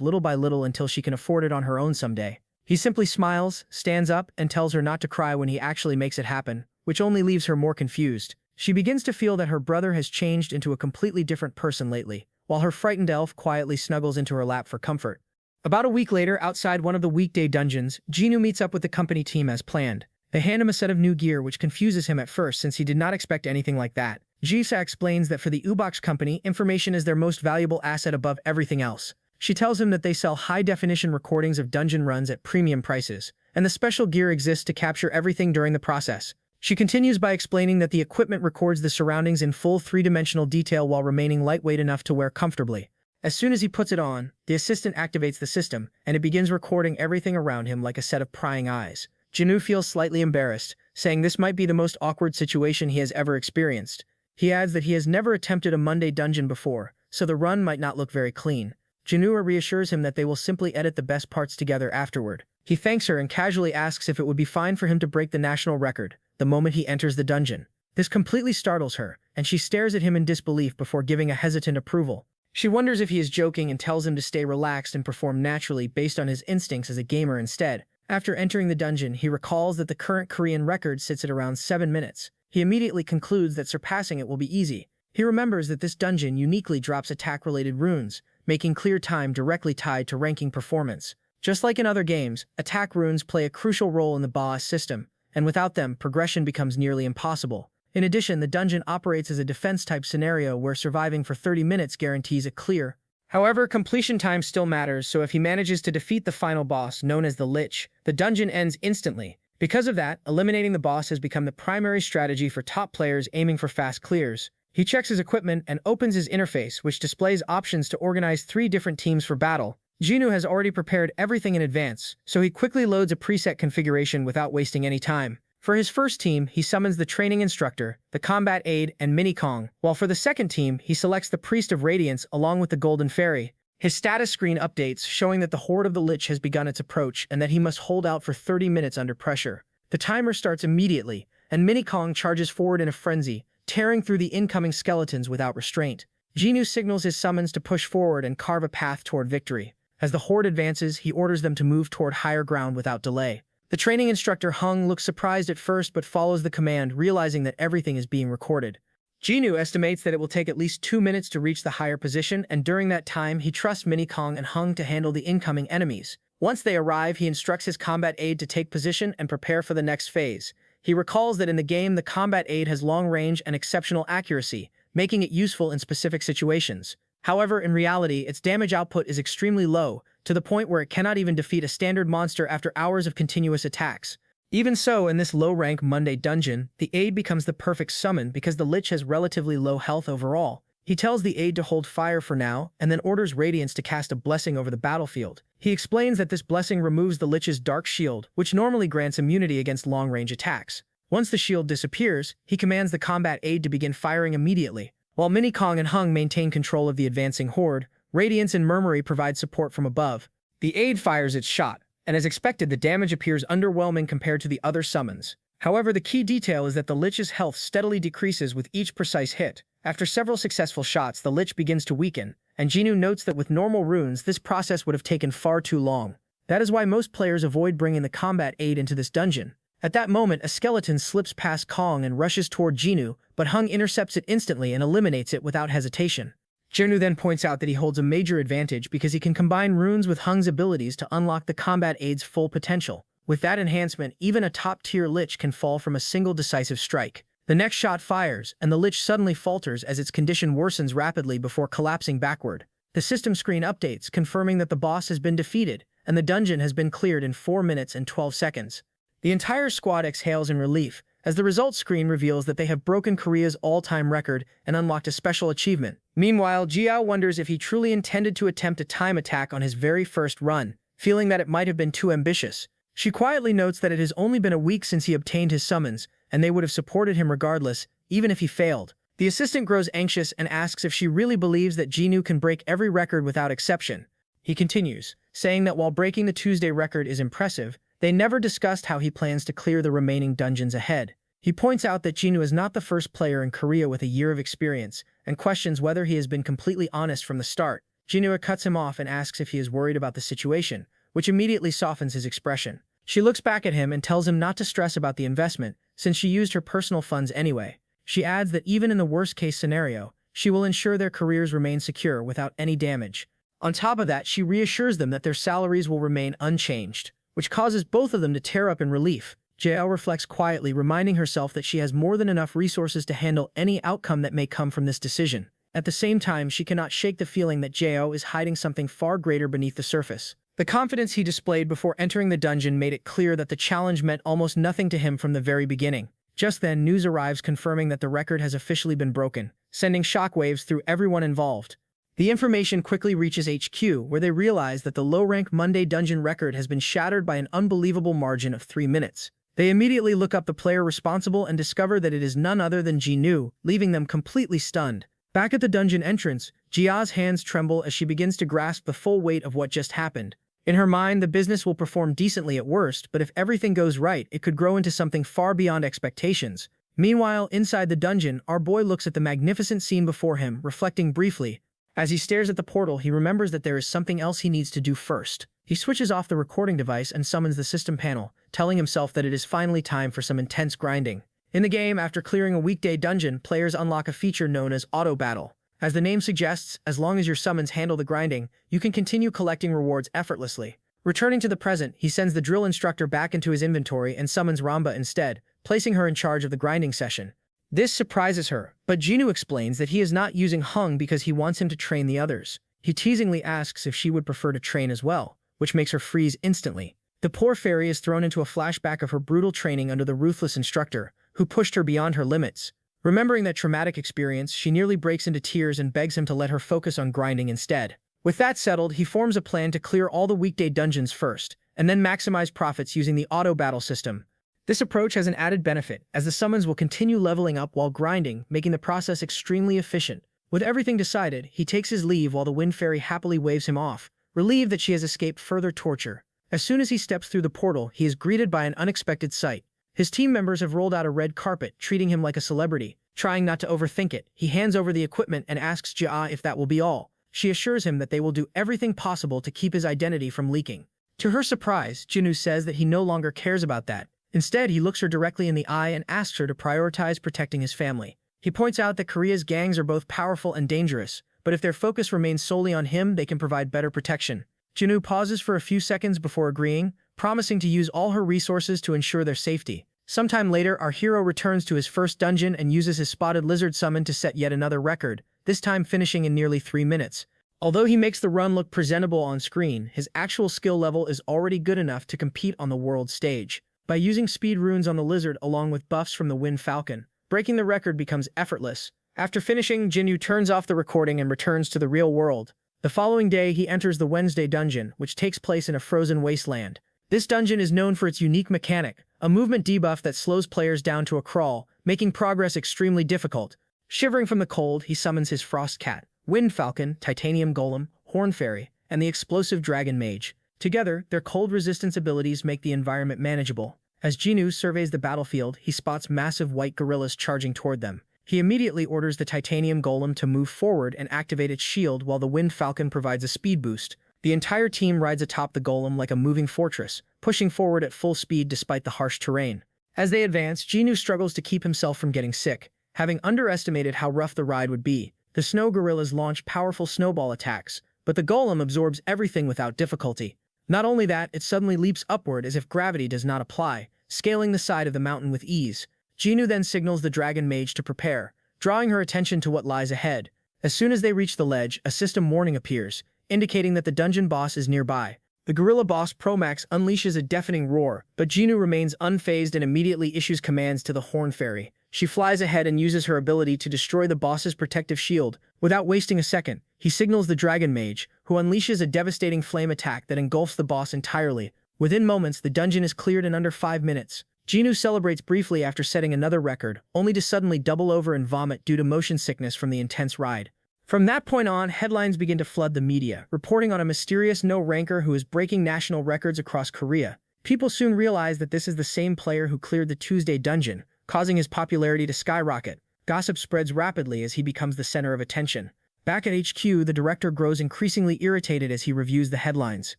little by little until she can afford it on her own someday. He simply smiles, stands up, and tells her not to cry when he actually makes it happen, which only leaves her more confused. She begins to feel that her brother has changed into a completely different person lately, while her frightened elf quietly snuggles into her lap for comfort. About a week later, outside one of the weekday dungeons, Jinwoo meets up with the company team as planned. They hand him a set of new gear which confuses him at first since he did not expect anything like that. Jisa explains that for the Ubox company, information is their most valuable asset above everything else. She tells him that they sell high-definition recordings of dungeon runs at premium prices, and the special gear exists to capture everything during the process. She continues by explaining that the equipment records the surroundings in full 3-dimensional detail while remaining lightweight enough to wear comfortably. As soon as he puts it on, the assistant activates the system, and it begins recording everything around him like a set of prying eyes. Jinwoo feels slightly embarrassed, saying this might be the most awkward situation he has ever experienced. He adds that he has never attempted a Monday dungeon before, so the run might not look very clean. Jinwoo reassures him that they will simply edit the best parts together afterward. He thanks her and casually asks if it would be fine for him to break the national record the moment he enters the dungeon. This completely startles her, and she stares at him in disbelief before giving a hesitant approval. She wonders if he is joking and tells him to stay relaxed and perform naturally based on his instincts as a gamer instead. After entering the dungeon, he recalls that the current Korean record sits at around 7 minutes. He immediately concludes that surpassing it will be easy. He remembers that this dungeon uniquely drops attack-related runes, making clear time directly tied to ranking performance. Just like in other games, attack runes play a crucial role in the boss system, and without them, progression becomes nearly impossible. In addition, the dungeon operates as a defense-type scenario where surviving for 30 minutes guarantees a clear. However, completion time still matters, so if he manages to defeat the final boss, known as the Lich, the dungeon ends instantly. Because of that, eliminating the boss has become the primary strategy for top players aiming for fast clears. He checks his equipment and opens his interface, which displays options to organize 3 different teams for battle. Jinwoo has already prepared everything in advance, so he quickly loads a preset configuration without wasting any time. For his first team, he summons the training instructor, the combat aide, and Mini Kong, while for the second team, he selects the Priest of Radiance along with the Golden Fairy. His status screen updates, showing that the Horde of the Lich has begun its approach and that he must hold out for 30 minutes under pressure. The timer starts immediately, and Mini Kong charges forward in a frenzy, tearing through the incoming skeletons without restraint. Jinwoo signals his summons to push forward and carve a path toward victory. As the Horde advances, he orders them to move toward higher ground without delay. The training instructor Hung looks surprised at first but follows the command, realizing that everything is being recorded. Jinwoo estimates that it will take at least 2 minutes to reach the higher position, and during that time, he trusts Mini Kong and Hung to handle the incoming enemies. Once they arrive, he instructs his combat aide to take position and prepare for the next phase. He recalls that in the game, the combat aide has long range and exceptional accuracy, making it useful in specific situations. However, in reality, its damage output is extremely low, to the point where it cannot even defeat a standard monster after hours of continuous attacks. Even so, in this low-rank Monday dungeon, the aide becomes the perfect summon because the Lich has relatively low health overall. He tells the aide to hold fire for now, and then orders Radiance to cast a blessing over the battlefield. He explains that this blessing removes the Lich's dark shield, which normally grants immunity against long-range attacks. Once the shield disappears, he commands the combat aide to begin firing immediately. While Mini Kong and Hung maintain control of the advancing horde, Radiance and Murmury provide support from above. The aide fires its shot, and as expected, the damage appears underwhelming compared to the other summons. However, the key detail is that the Lich's health steadily decreases with each precise hit. After several successful shots, the Lich begins to weaken, and Jinwoo notes that with normal runes, this process would have taken far too long. That is why most players avoid bringing the combat aide into this dungeon. At that moment, a skeleton slips past Kong and rushes toward Jinwoo, but Hung intercepts it instantly and eliminates it without hesitation. Jinwoo then points out that he holds a major advantage because he can combine runes with Hung's abilities to unlock the combat aide's full potential. With that enhancement, even a top-tier Lich can fall from a single decisive strike. The next shot fires, and the Lich suddenly falters as its condition worsens rapidly before collapsing backward. The system screen updates, confirming that the boss has been defeated, and the dungeon has been cleared in 4 minutes and 12 seconds. The entire squad exhales in relief, as the results screen reveals that they have broken Korea's all-time record and unlocked a special achievement. Meanwhile, Jiao wonders if he truly intended to attempt a time attack on his very first run, feeling that it might have been too ambitious. She quietly notes that it has only been a week since he obtained his summons, and they would have supported him regardless, even if he failed. The assistant grows anxious and asks if she really believes that Jinwoo can break every record without exception. He continues, saying that while breaking the Tuesday record is impressive, they never discussed how he plans to clear the remaining dungeons ahead. He points out that Jinwoo is not the first player in Korea with a year of experience, and questions whether he has been completely honest from the start. Jinwoo cuts him off and asks if he is worried about the situation, which immediately softens his expression. She looks back at him and tells him not to stress about the investment, since she used her personal funds anyway. She adds that even in the worst-case scenario, she will ensure their careers remain secure without any damage. On top of that, she reassures them that their salaries will remain unchanged, which causes both of them to tear up in relief. Jael reflects quietly, reminding herself that she has more than enough resources to handle any outcome that may come from this decision. At the same time, she cannot shake the feeling that Jael is hiding something far greater beneath the surface. The confidence he displayed before entering the dungeon made it clear that the challenge meant almost nothing to him from the very beginning. Just then, news arrives confirming that the record has officially been broken, sending shockwaves through everyone involved. The information quickly reaches HQ, where they realize that the low-rank Monday dungeon record has been shattered by an unbelievable margin of 3 minutes. They immediately look up the player responsible and discover that it is none other than Jinwoo, leaving them completely stunned. Back at the dungeon entrance, Jia's hands tremble as she begins to grasp the full weight of what just happened. In her mind, the business will perform decently at worst, but if everything goes right, it could grow into something far beyond expectations. Meanwhile, inside the dungeon, our boy looks at the magnificent scene before him, reflecting briefly. As he stares at the portal, he remembers that there is something else he needs to do first. He switches off the recording device and summons the system panel, telling himself that it is finally time for some intense grinding. In the game, after clearing a weekday dungeon, players unlock a feature known as Auto Battle. As the name suggests, as long as your summons handle the grinding, you can continue collecting rewards effortlessly. Returning to the present, he sends the drill instructor back into his inventory and summons Ramba instead, placing her in charge of the grinding session. This surprises her, but Jinu explains that he is not using Hung because he wants him to train the others. He teasingly asks if she would prefer to train as well, which makes her freeze instantly. The poor fairy is thrown into a flashback of her brutal training under the ruthless instructor, who pushed her beyond her limits. Remembering that traumatic experience, she nearly breaks into tears and begs him to let her focus on grinding instead. With that settled, he forms a plan to clear all the weekday dungeons first, and then maximize profits using the auto battle system. This approach has an added benefit, as the summons will continue leveling up while grinding, making the process extremely efficient. With everything decided, he takes his leave while the Wind Fairy happily waves him off, relieved that she has escaped further torture. As soon as he steps through the portal, he is greeted by an unexpected sight. His team members have rolled out a red carpet, treating him like a celebrity. Trying not to overthink it, he hands over the equipment and asks Jia if that will be all. She assures him that they will do everything possible to keep his identity from leaking. To her surprise, Jinu says that he no longer cares about that. Instead, he looks her directly in the eye and asks her to prioritize protecting his family. He points out that Korea's gangs are both powerful and dangerous, but if their focus remains solely on him, they can provide better protection. Jinu pauses for a few seconds before agreeing, promising to use all her resources to ensure their safety. Sometime later, our hero returns to his first dungeon and uses his spotted lizard summon to set yet another record, this time finishing in nearly 3 minutes. Although he makes the run look presentable on screen, his actual skill level is already good enough to compete on the world stage. By using speed runes on the lizard along with buffs from the Wind Falcon, breaking the record becomes effortless. After finishing, Jinyu turns off the recording and returns to the real world. The following day, he enters the Wednesday dungeon, which takes place in a frozen wasteland. This dungeon is known for its unique mechanic, a movement debuff that slows players down to a crawl, making progress extremely difficult. Shivering from the cold, he summons his Frost Cat, Wind Falcon, Titanium Golem, Horn Fairy, and the explosive Dragon Mage. Together, their cold resistance abilities make the environment manageable. As Jinu surveys the battlefield, he spots massive white gorillas charging toward them. He immediately orders the Titanium Golem to move forward and activate its shield while the Wind Falcon provides a speed boost. The entire team rides atop the golem like a moving fortress, pushing forward at full speed despite the harsh terrain. As they advance, Jinu struggles to keep himself from getting sick, having underestimated how rough the ride would be. The snow gorillas launch powerful snowball attacks, but the golem absorbs everything without difficulty. Not only that, it suddenly leaps upward as if gravity does not apply, scaling the side of the mountain with ease. Jinu then signals the Dragon Mage to prepare, drawing her attention to what lies ahead. As soon as they reach the ledge, a system warning appears, indicating that the dungeon boss is nearby. The gorilla boss Promax unleashes a deafening roar, but Jinu remains unfazed and immediately issues commands to the Horn Fairy. She flies ahead and uses her ability to destroy the boss's protective shield. Without wasting a second, he signals the Dragon Mage, who unleashes a devastating flame attack that engulfs the boss entirely. Within moments, the dungeon is cleared in under 5 minutes. Jinu celebrates briefly after setting another record, only to suddenly double over and vomit due to motion sickness from the intense ride. From that point on, headlines begin to flood the media, reporting on a mysterious no-ranker who is breaking national records across Korea. People soon realize that this is the same player who cleared the Tuesday dungeon, causing his popularity to skyrocket. Gossip spreads rapidly as he becomes the center of attention. Back at HQ, the director grows increasingly irritated as he reviews the headlines.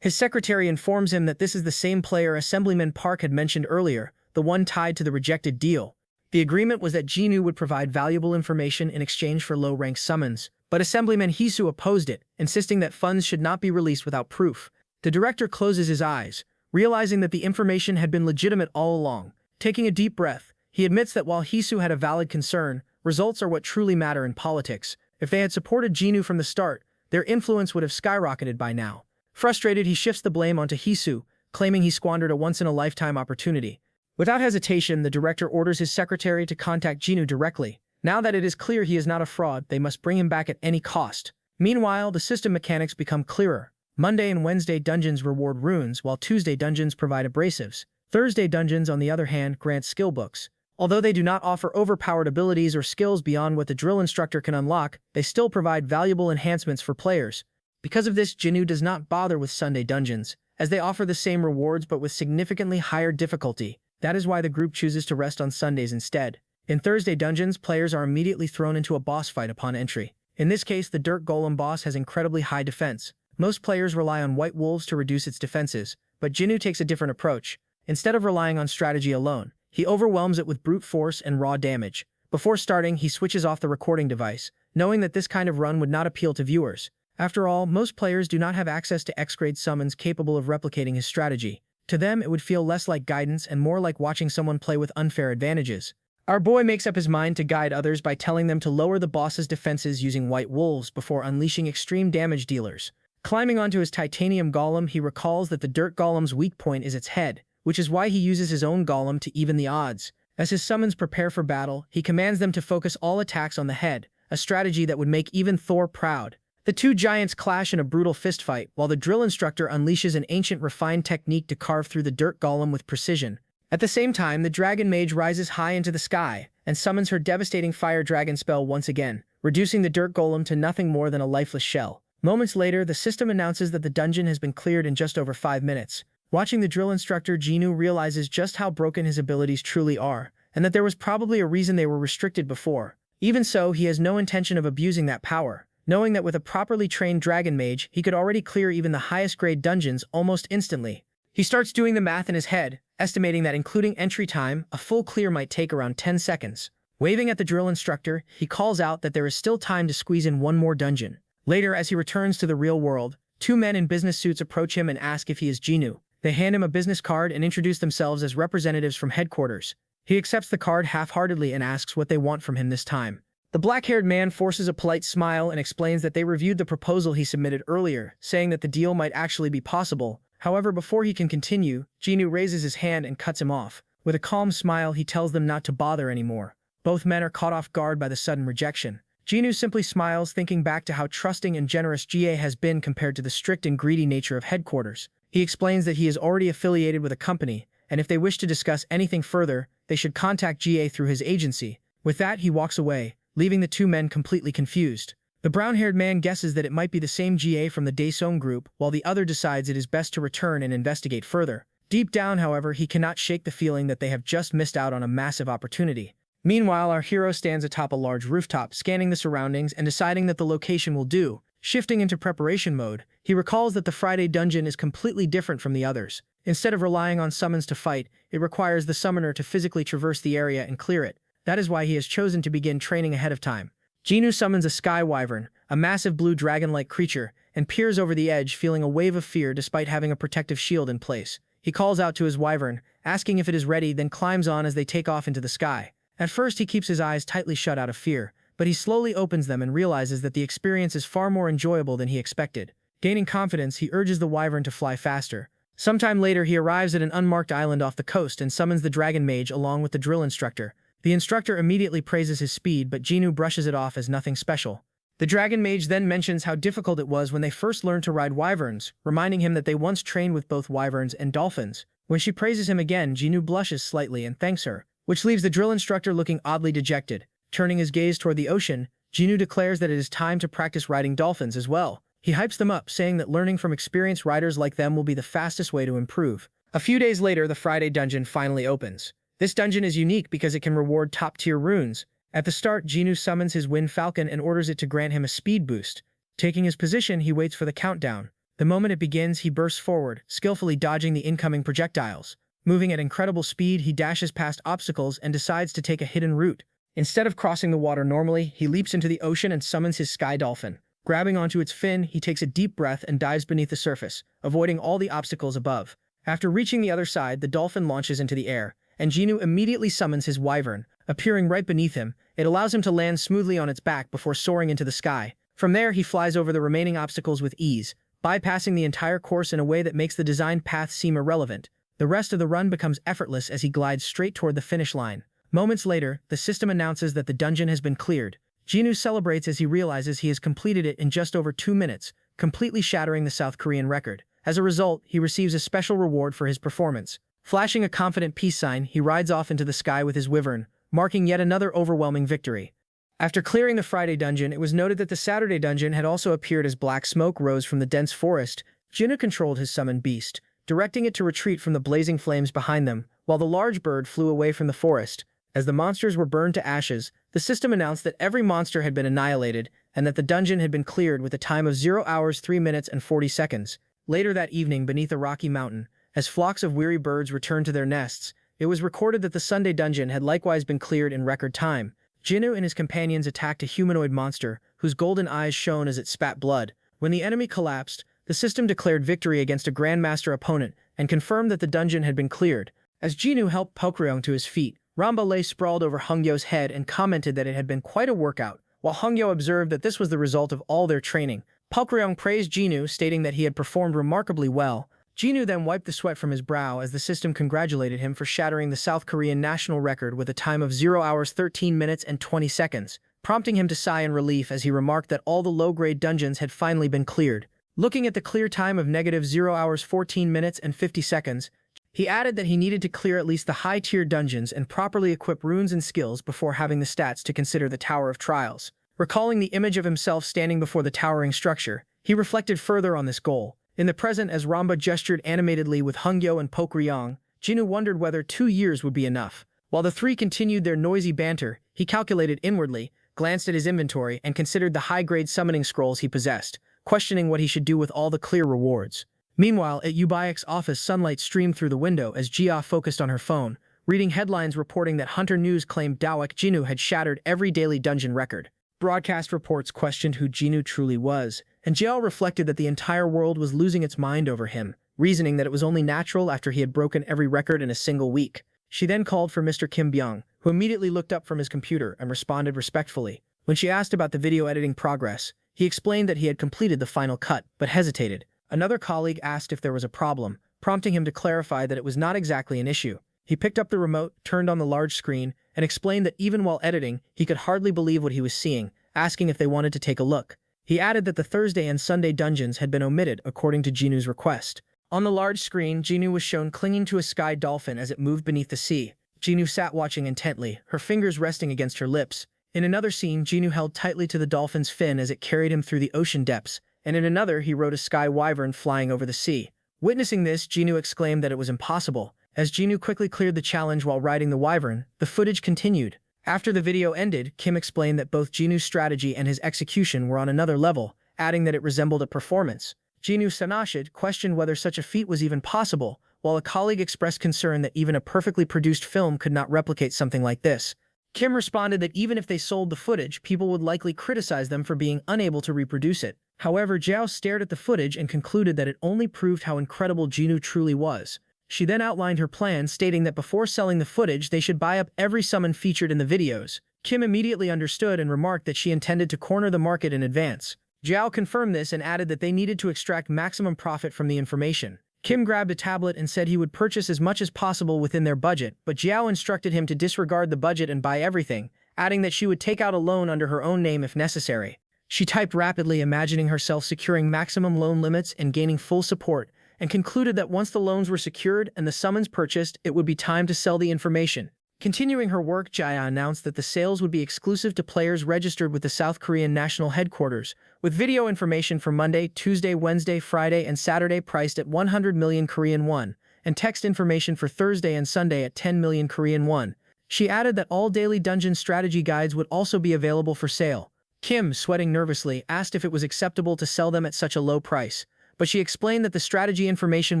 His secretary informs him that this is the same player Assemblyman Park had mentioned earlier, the one tied to the rejected deal. The agreement was that Jinu would provide valuable information in exchange for low-rank summons, but Assemblyman Hisu opposed it, insisting that funds should not be released without proof. The director closes his eyes, realizing that the information had been legitimate all along. Taking a deep breath, he admits that while Hisu had a valid concern, results are what truly matter in politics. If they had supported Jinu from the start, their influence would have skyrocketed by now. Frustrated, he shifts the blame onto Hisu, claiming he squandered a once-in-a-lifetime opportunity. Without hesitation, the director orders his secretary to contact Jinu directly. Now that it is clear he is not a fraud, they must bring him back at any cost. Meanwhile, the system mechanics become clearer. Monday and Wednesday dungeons reward runes, while Tuesday dungeons provide abrasives. Thursday dungeons, on the other hand, grant skill books. Although they do not offer overpowered abilities or skills beyond what the drill instructor can unlock, they still provide valuable enhancements for players. Because of this, Jinwoo does not bother with Sunday dungeons, as they offer the same rewards but with significantly higher difficulty. That is why the group chooses to rest on Sundays instead. In Thursday dungeons, players are immediately thrown into a boss fight upon entry. In this case, the Dirt Golem boss has incredibly high defense. Most players rely on White Wolves to reduce its defenses, but Jinwoo takes a different approach. Instead of relying on strategy alone, he overwhelms it with brute force and raw damage. Before starting, he switches off the recording device, knowing that this kind of run would not appeal to viewers. After all, most players do not have access to X-grade summons capable of replicating his strategy. To them, it would feel less like guidance and more like watching someone play with unfair advantages. Our boy makes up his mind to guide others by telling them to lower the boss's defenses using White Wolves before unleashing extreme damage dealers. Climbing onto his titanium golem, he recalls that the Dirt Golem's weak point is its head, which is why he uses his own golem to even the odds. As his summons prepare for battle, he commands them to focus all attacks on the head, a strategy that would make even Thor proud. The two giants clash in a brutal fistfight, while the drill instructor unleashes an ancient refined technique to carve through the Dirt Golem with precision. At the same time, the Dragon Mage rises high into the sky and summons her devastating Fire Dragon spell once again, reducing the Dirt Golem to nothing more than a lifeless shell. Moments later, the system announces that the dungeon has been cleared in just over 5 minutes. Watching the drill instructor, Jinwoo realizes just how broken his abilities truly are, and that there was probably a reason they were restricted before. Even so, he has no intention of abusing that power, knowing that with a properly trained Dragon Mage, he could already clear even the highest grade dungeons almost instantly. He starts doing the math in his head, estimating that including entry time, a full clear might take around 10 seconds. Waving at the drill instructor, he calls out that there is still time to squeeze in one more dungeon. Later, as he returns to the real world, two men in business suits approach him and ask if he is Jinwoo. They hand him a business card and introduce themselves as representatives from headquarters. He accepts the card half-heartedly and asks what they want from him this time. The black-haired man forces a polite smile and explains that they reviewed the proposal he submitted earlier, saying that the deal might actually be possible. However, before he can continue, Jinwoo raises his hand and cuts him off. With a calm smile, he tells them not to bother anymore. Both men are caught off guard by the sudden rejection. Jinwoo simply smiles, thinking back to how trusting and generous GA has been compared to the strict and greedy nature of headquarters. He explains that he is already affiliated with a company, and if they wish to discuss anything further, they should contact GA through his agency. With that, he walks away, leaving the two men completely confused. The brown-haired man guesses that it might be the same GA from the Daesung group, while the other decides it is best to return and investigate further. Deep down, however, he cannot shake the feeling that they have just missed out on a massive opportunity. Meanwhile, our hero stands atop a large rooftop, scanning the surroundings and deciding that the location will do. Shifting into preparation mode, he recalls that the Friday dungeon is completely different from the others. Instead of relying on summons to fight, it requires the summoner to physically traverse the area and clear it. That is why he has chosen to begin training ahead of time. Jinwoo summons a Sky Wyvern, a massive blue dragon-like creature, and peers over the edge, feeling a wave of fear despite having a protective shield in place. He calls out to his wyvern, asking if it is ready, then climbs on as they take off into the sky. At first, he keeps his eyes tightly shut out of fear, but he slowly opens them and realizes that the experience is far more enjoyable than he expected. Gaining confidence, he urges the wyvern to fly faster. Sometime later, he arrives at an unmarked island off the coast and summons the Dragon Mage along with the drill instructor. The instructor immediately praises his speed, but Jinwoo brushes it off as nothing special. The Dragon Mage then mentions how difficult it was when they first learned to ride wyverns, reminding him that they once trained with both wyverns and dolphins. When she praises him again, Jinwoo blushes slightly and thanks her, which leaves the drill instructor looking oddly dejected. Turning his gaze toward the ocean, Jinwoo declares that it is time to practice riding dolphins as well. He hypes them up, saying that learning from experienced riders like them will be the fastest way to improve. A few days later, the Friday dungeon finally opens. This dungeon is unique because it can reward top-tier runes. At the start, Jinwoo summons his Wind Falcon and orders it to grant him a speed boost. Taking his position, he waits for the countdown. The moment it begins, he bursts forward, skillfully dodging the incoming projectiles. Moving at incredible speed, he dashes past obstacles and decides to take a hidden route. Instead of crossing the water normally, he leaps into the ocean and summons his Sky Dolphin. Grabbing onto its fin, he takes a deep breath and dives beneath the surface, avoiding all the obstacles above. After reaching the other side, the dolphin launches into the air, and Jinwoo immediately summons his wyvern. Appearing right beneath him, it allows him to land smoothly on its back before soaring into the sky. From there, he flies over the remaining obstacles with ease, bypassing the entire course in a way that makes the designed path seem irrelevant. The rest of the run becomes effortless as he glides straight toward the finish line. Moments later, the system announces that the dungeon has been cleared. Jinwoo celebrates as he realizes he has completed it in just over 2 minutes, completely shattering the South Korean record. As a result, he receives a special reward for his performance. Flashing a confident peace sign, he rides off into the sky with his wyvern, marking yet another overwhelming victory. After clearing the Friday dungeon, it was noted that the Saturday dungeon had also appeared as black smoke rose from the dense forest. Jinnu controlled his summoned beast, directing it to retreat from the blazing flames behind them, while the large bird flew away from the forest. As the monsters were burned to ashes, the system announced that every monster had been annihilated and that the dungeon had been cleared with a time of 0 hours 3 minutes and 40 seconds. Later that evening, beneath a rocky mountain, as flocks of weary birds returned to their nests, it was recorded that the Sunday dungeon had likewise been cleared in record time. Jinnu and his companions attacked a humanoid monster, whose golden eyes shone as it spat blood. When the enemy collapsed, the system declared victory against a Grandmaster opponent and confirmed that the dungeon had been cleared. As Jinnu helped Pokryong to his feet, Ramba lay sprawled over Hongyo's head and commented that it had been quite a workout. While Hongyo observed that this was the result of all their training, Pokryong praised Jinnu, stating that he had performed remarkably well. Jinnu then wiped the sweat from his brow as the system congratulated him for shattering the South Korean national record with a time of 0 hours 13 minutes and 20 seconds, prompting him to sigh in relief as he remarked that all the low-grade dungeons had finally been cleared. Looking at the clear time of -0 hours 14 minutes and 50 seconds, he added that he needed to clear at least the high-tier dungeons and properly equip runes and skills before having the stats to consider the Tower of Trials. Recalling the image of himself standing before the towering structure, he reflected further on this goal. In the present, as Ramba gestured animatedly with Hongyo and Pokryong, Jinnu wondered whether 2 years would be enough. While the three continued their noisy banter, he calculated inwardly, glanced at his inventory, and considered the high-grade summoning scrolls he possessed, questioning what he should do with all the clear rewards. Meanwhile, at Ubayek's office, sunlight streamed through the window as Jia focused on her phone, reading headlines reporting that Hunter News claimed Dawek Jinnu had shattered every daily dungeon record. Broadcast reports questioned who Jinnu truly was, and Jia reflected that the entire world was losing its mind over him, reasoning that it was only natural after he had broken every record in a single week. She then called for Mr. Kim Byung, who immediately looked up from his computer and responded respectfully. When she asked about the video editing progress, he explained that he had completed the final cut, but hesitated. Another colleague asked if there was a problem, prompting him to clarify that it was not exactly an issue. He picked up the remote, turned on the large screen, and explained that even while editing, he could hardly believe what he was seeing, asking if they wanted to take a look. He added that the Thursday and Sunday dungeons had been omitted according to Jinnu's request. On the large screen, Jinnu was shown clinging to a sky dolphin as it moved beneath the sea. Jinnu sat watching intently, her fingers resting against her lips. In another scene, Jinnu held tightly to the dolphin's fin as it carried him through the ocean depths, and in another he rode a sky wyvern flying over the sea. Witnessing this, Jinnu exclaimed that it was impossible. As Jinnu quickly cleared the challenge while riding the wyvern, the footage continued. After the video ended, Kim explained that both Jinnu's strategy and his execution were on another level, adding that it resembled a performance. Jinnu Sanashid questioned whether such a feat was even possible, while a colleague expressed concern that even a perfectly produced film could not replicate something like this. Kim responded that even if they sold the footage, people would likely criticize them for being unable to reproduce it. However, Jiao stared at the footage and concluded that it only proved how incredible Jinnu truly was. She then outlined her plan, stating that before selling the footage, they should buy up every summon featured in the videos. Kim immediately understood and remarked that she intended to corner the market in advance. Jiao confirmed this and added that they needed to extract maximum profit from the information. Kim grabbed a tablet and said he would purchase as much as possible within their budget, but Jiao instructed him to disregard the budget and buy everything, adding that she would take out a loan under her own name if necessary. She typed rapidly, imagining herself securing maximum loan limits and gaining full support, and concluded that once the loans were secured and the summons purchased, it would be time to sell the information. Continuing her work, Jaya announced that the sales would be exclusive to players registered with the South Korean National Headquarters, with video information for Monday, Tuesday, Wednesday, Friday, and Saturday priced at 100 million Korean won, and text information for Thursday and Sunday at 10 million Korean won. She added that all daily dungeon strategy guides would also be available for sale. Kim, sweating nervously, asked if it was acceptable to sell them at such a low price, but she explained that the strategy information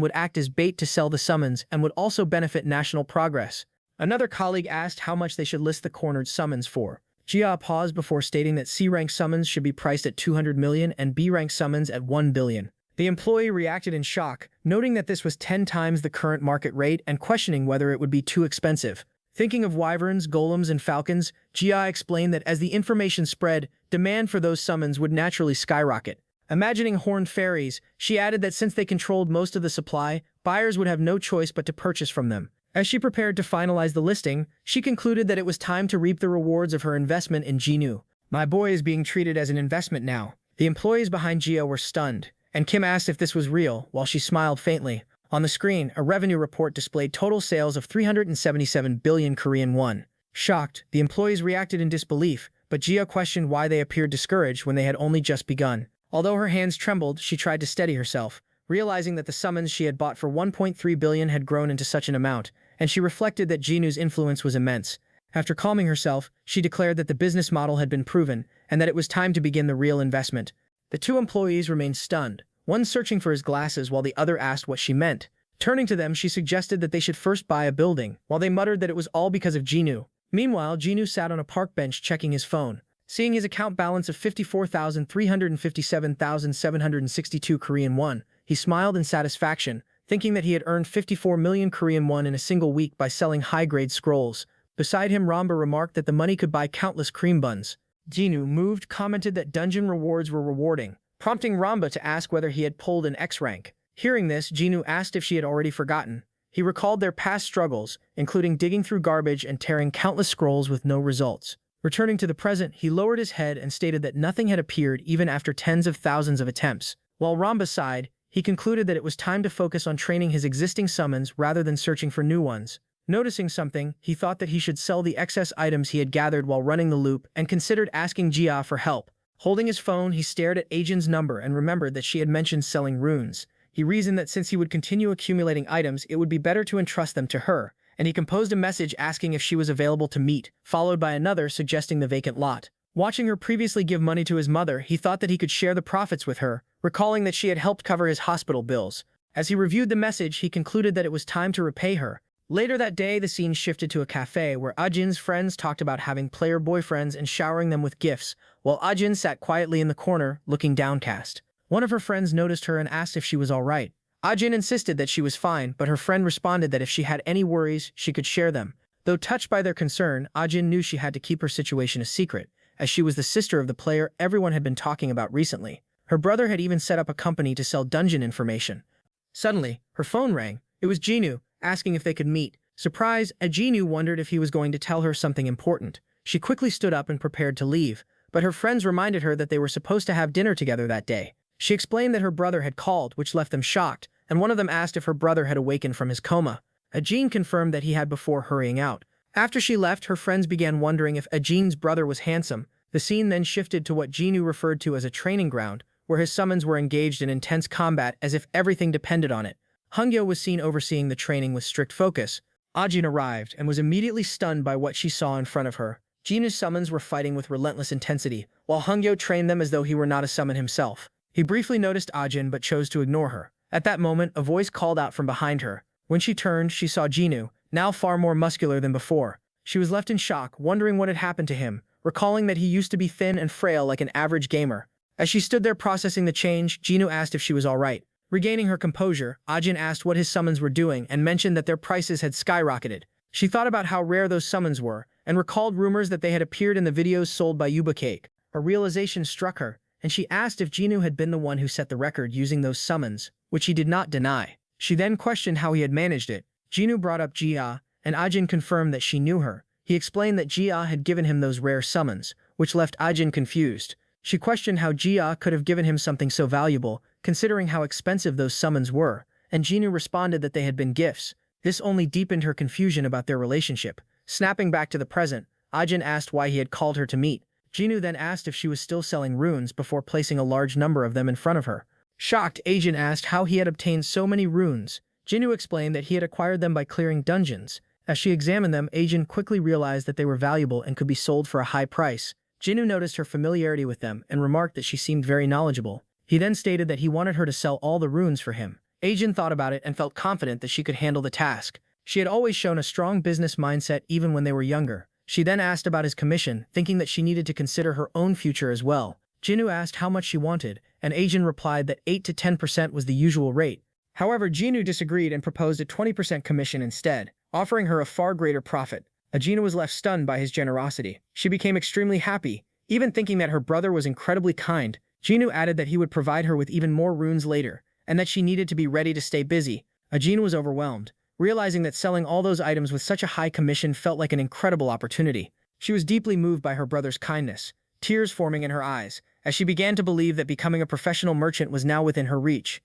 would act as bait to sell the summons and would also benefit national progress. Another colleague asked how much they should list the cornered summons for. Jia paused before stating that C-rank summons should be priced at 200 million and B-rank summons at 1 billion. The employee reacted in shock, noting that this was 10 times the current market rate and questioning whether it would be too expensive. Thinking of wyverns, golems, and falcons, Jia explained that as the information spread, demand for those summons would naturally skyrocket. Imagining horned fairies, she added that since they controlled most of the supply, buyers would have no choice but to purchase from them. As she prepared to finalize the listing, she concluded that it was time to reap the rewards of her investment in Jinnu. My boy is being treated as an investment now. The employees behind Jia were stunned, and Kim asked if this was real, while she smiled faintly. On the screen, a revenue report displayed total sales of 377 billion Korean won. Shocked, the employees reacted in disbelief, but Jia questioned why they appeared discouraged when they had only just begun. Although her hands trembled, she tried to steady herself, realizing that the summons she had bought for 1.3 billion had grown into such an amount, and she reflected that Jinu's influence was immense. After calming herself, she declared that the business model had been proven, and that it was time to begin the real investment. The two employees remained stunned, one searching for his glasses while the other asked what she meant. Turning to them, she suggested that they should first buy a building, while they muttered that it was all because of Jinu. Meanwhile, Jinu sat on a park bench checking his phone. Seeing his account balance of 54,357,762 Korean won, he smiled in satisfaction, thinking that he had earned 54 million Korean won in a single week by selling high-grade scrolls. Beside him, Ramba remarked that the money could buy countless cream buns. Jinu, moved, commented that dungeon rewards were rewarding, prompting Ramba to ask whether he had pulled an X rank. Hearing this, Jinu asked if she had already forgotten. He recalled their past struggles, including digging through garbage and tearing countless scrolls with no results. Returning to the present, he lowered his head and stated that nothing had appeared even after tens of thousands of attempts. While Ramba sighed, he concluded that it was time to focus on training his existing summons rather than searching for new ones. Noticing something, he thought that he should sell the excess items he had gathered while running the loop and considered asking Jia for help. Holding his phone, he stared at Ajin's number and remembered that she had mentioned selling runes. He reasoned that since he would continue accumulating items, it would be better to entrust them to her, and he composed a message asking if she was available to meet, followed by another suggesting the vacant lot. Watching her previously give money to his mother, he thought that he could share the profits with her, recalling that she had helped cover his hospital bills. As he reviewed the message, he concluded that it was time to repay her. Later that day, the scene shifted to a cafe where Ajin's friends talked about having player boyfriends and showering them with gifts, while Ajin sat quietly in the corner, looking downcast. One of her friends noticed her and asked if she was all right. Ajin insisted that she was fine, but her friend responded that if she had any worries, she could share them. Though touched by their concern, Ajin knew she had to keep her situation a secret, as she was the sister of the player everyone had been talking about recently. Her brother had even set up a company to sell dungeon information. Suddenly, her phone rang. It was Jinu, asking if they could meet. Surprised, Jinu wondered if he was going to tell her something important. She quickly stood up and prepared to leave, but her friends reminded her that they were supposed to have dinner together that day. She explained that her brother had called, which left them shocked, and one of them asked if her brother had awakened from his coma. Ajin confirmed that he had before hurrying out. After she left, her friends began wondering if Ajin's brother was handsome. The scene then shifted to what Jinu referred to as a training ground, where his summons were engaged in intense combat as if everything depended on it. Hongyo was seen overseeing the training with strict focus. Ajin arrived and was immediately stunned by what she saw in front of her. Jinu's summons were fighting with relentless intensity, while Hongyo trained them as though he were not a summon himself. He briefly noticed Ajin but chose to ignore her. At that moment, a voice called out from behind her. When she turned, she saw Jinu, now far more muscular than before. She was left in shock, wondering what had happened to him, recalling that he used to be thin and frail like an average gamer. As she stood there processing the change, Jinu asked if she was all right. Regaining her composure, Ajin asked what his summons were doing and mentioned that their prices had skyrocketed. She thought about how rare those summons were, and recalled rumors that they had appeared in the videos sold by Yuba Cake. A realization struck her, and she asked if Jinu had been the one who set the record using those summons, which he did not deny. She then questioned how he had managed it. Jinu brought up Jia, and Ajin confirmed that she knew her. He explained that Jia had given him those rare summons, which left Ajin confused. She questioned how Jia could have given him something so valuable, considering how expensive those summons were, and Jinu responded that they had been gifts. This only deepened her confusion about their relationship. Snapping back to the present, Ajin asked why he had called her to meet. Jinu then asked if she was still selling runes before placing a large number of them in front of her. Shocked, Ajin asked how he had obtained so many runes. Jinu explained that he had acquired them by clearing dungeons. As she examined them, Ajin quickly realized that they were valuable and could be sold for a high price. Jinu noticed her familiarity with them and remarked that she seemed very knowledgeable. He then stated that he wanted her to sell all the runes for him. Ajin thought about it and felt confident that she could handle the task. She had always shown a strong business mindset even when they were younger. She then asked about his commission, thinking that she needed to consider her own future as well. Jinu asked how much she wanted, and Ajin replied that 8 to 10% was the usual rate. However, Jinu disagreed and proposed a 20% commission instead, offering her a far greater profit. Ajina was left stunned by his generosity. She became extremely happy, even thinking that her brother was incredibly kind. Jinu added that he would provide her with even more runes later, and that she needed to be ready to stay busy. Ajin was overwhelmed, realizing that selling all those items with such a high commission felt like an incredible opportunity. She was deeply moved by her brother's kindness, tears forming in her eyes, as she began to believe that becoming a professional merchant was now within her reach.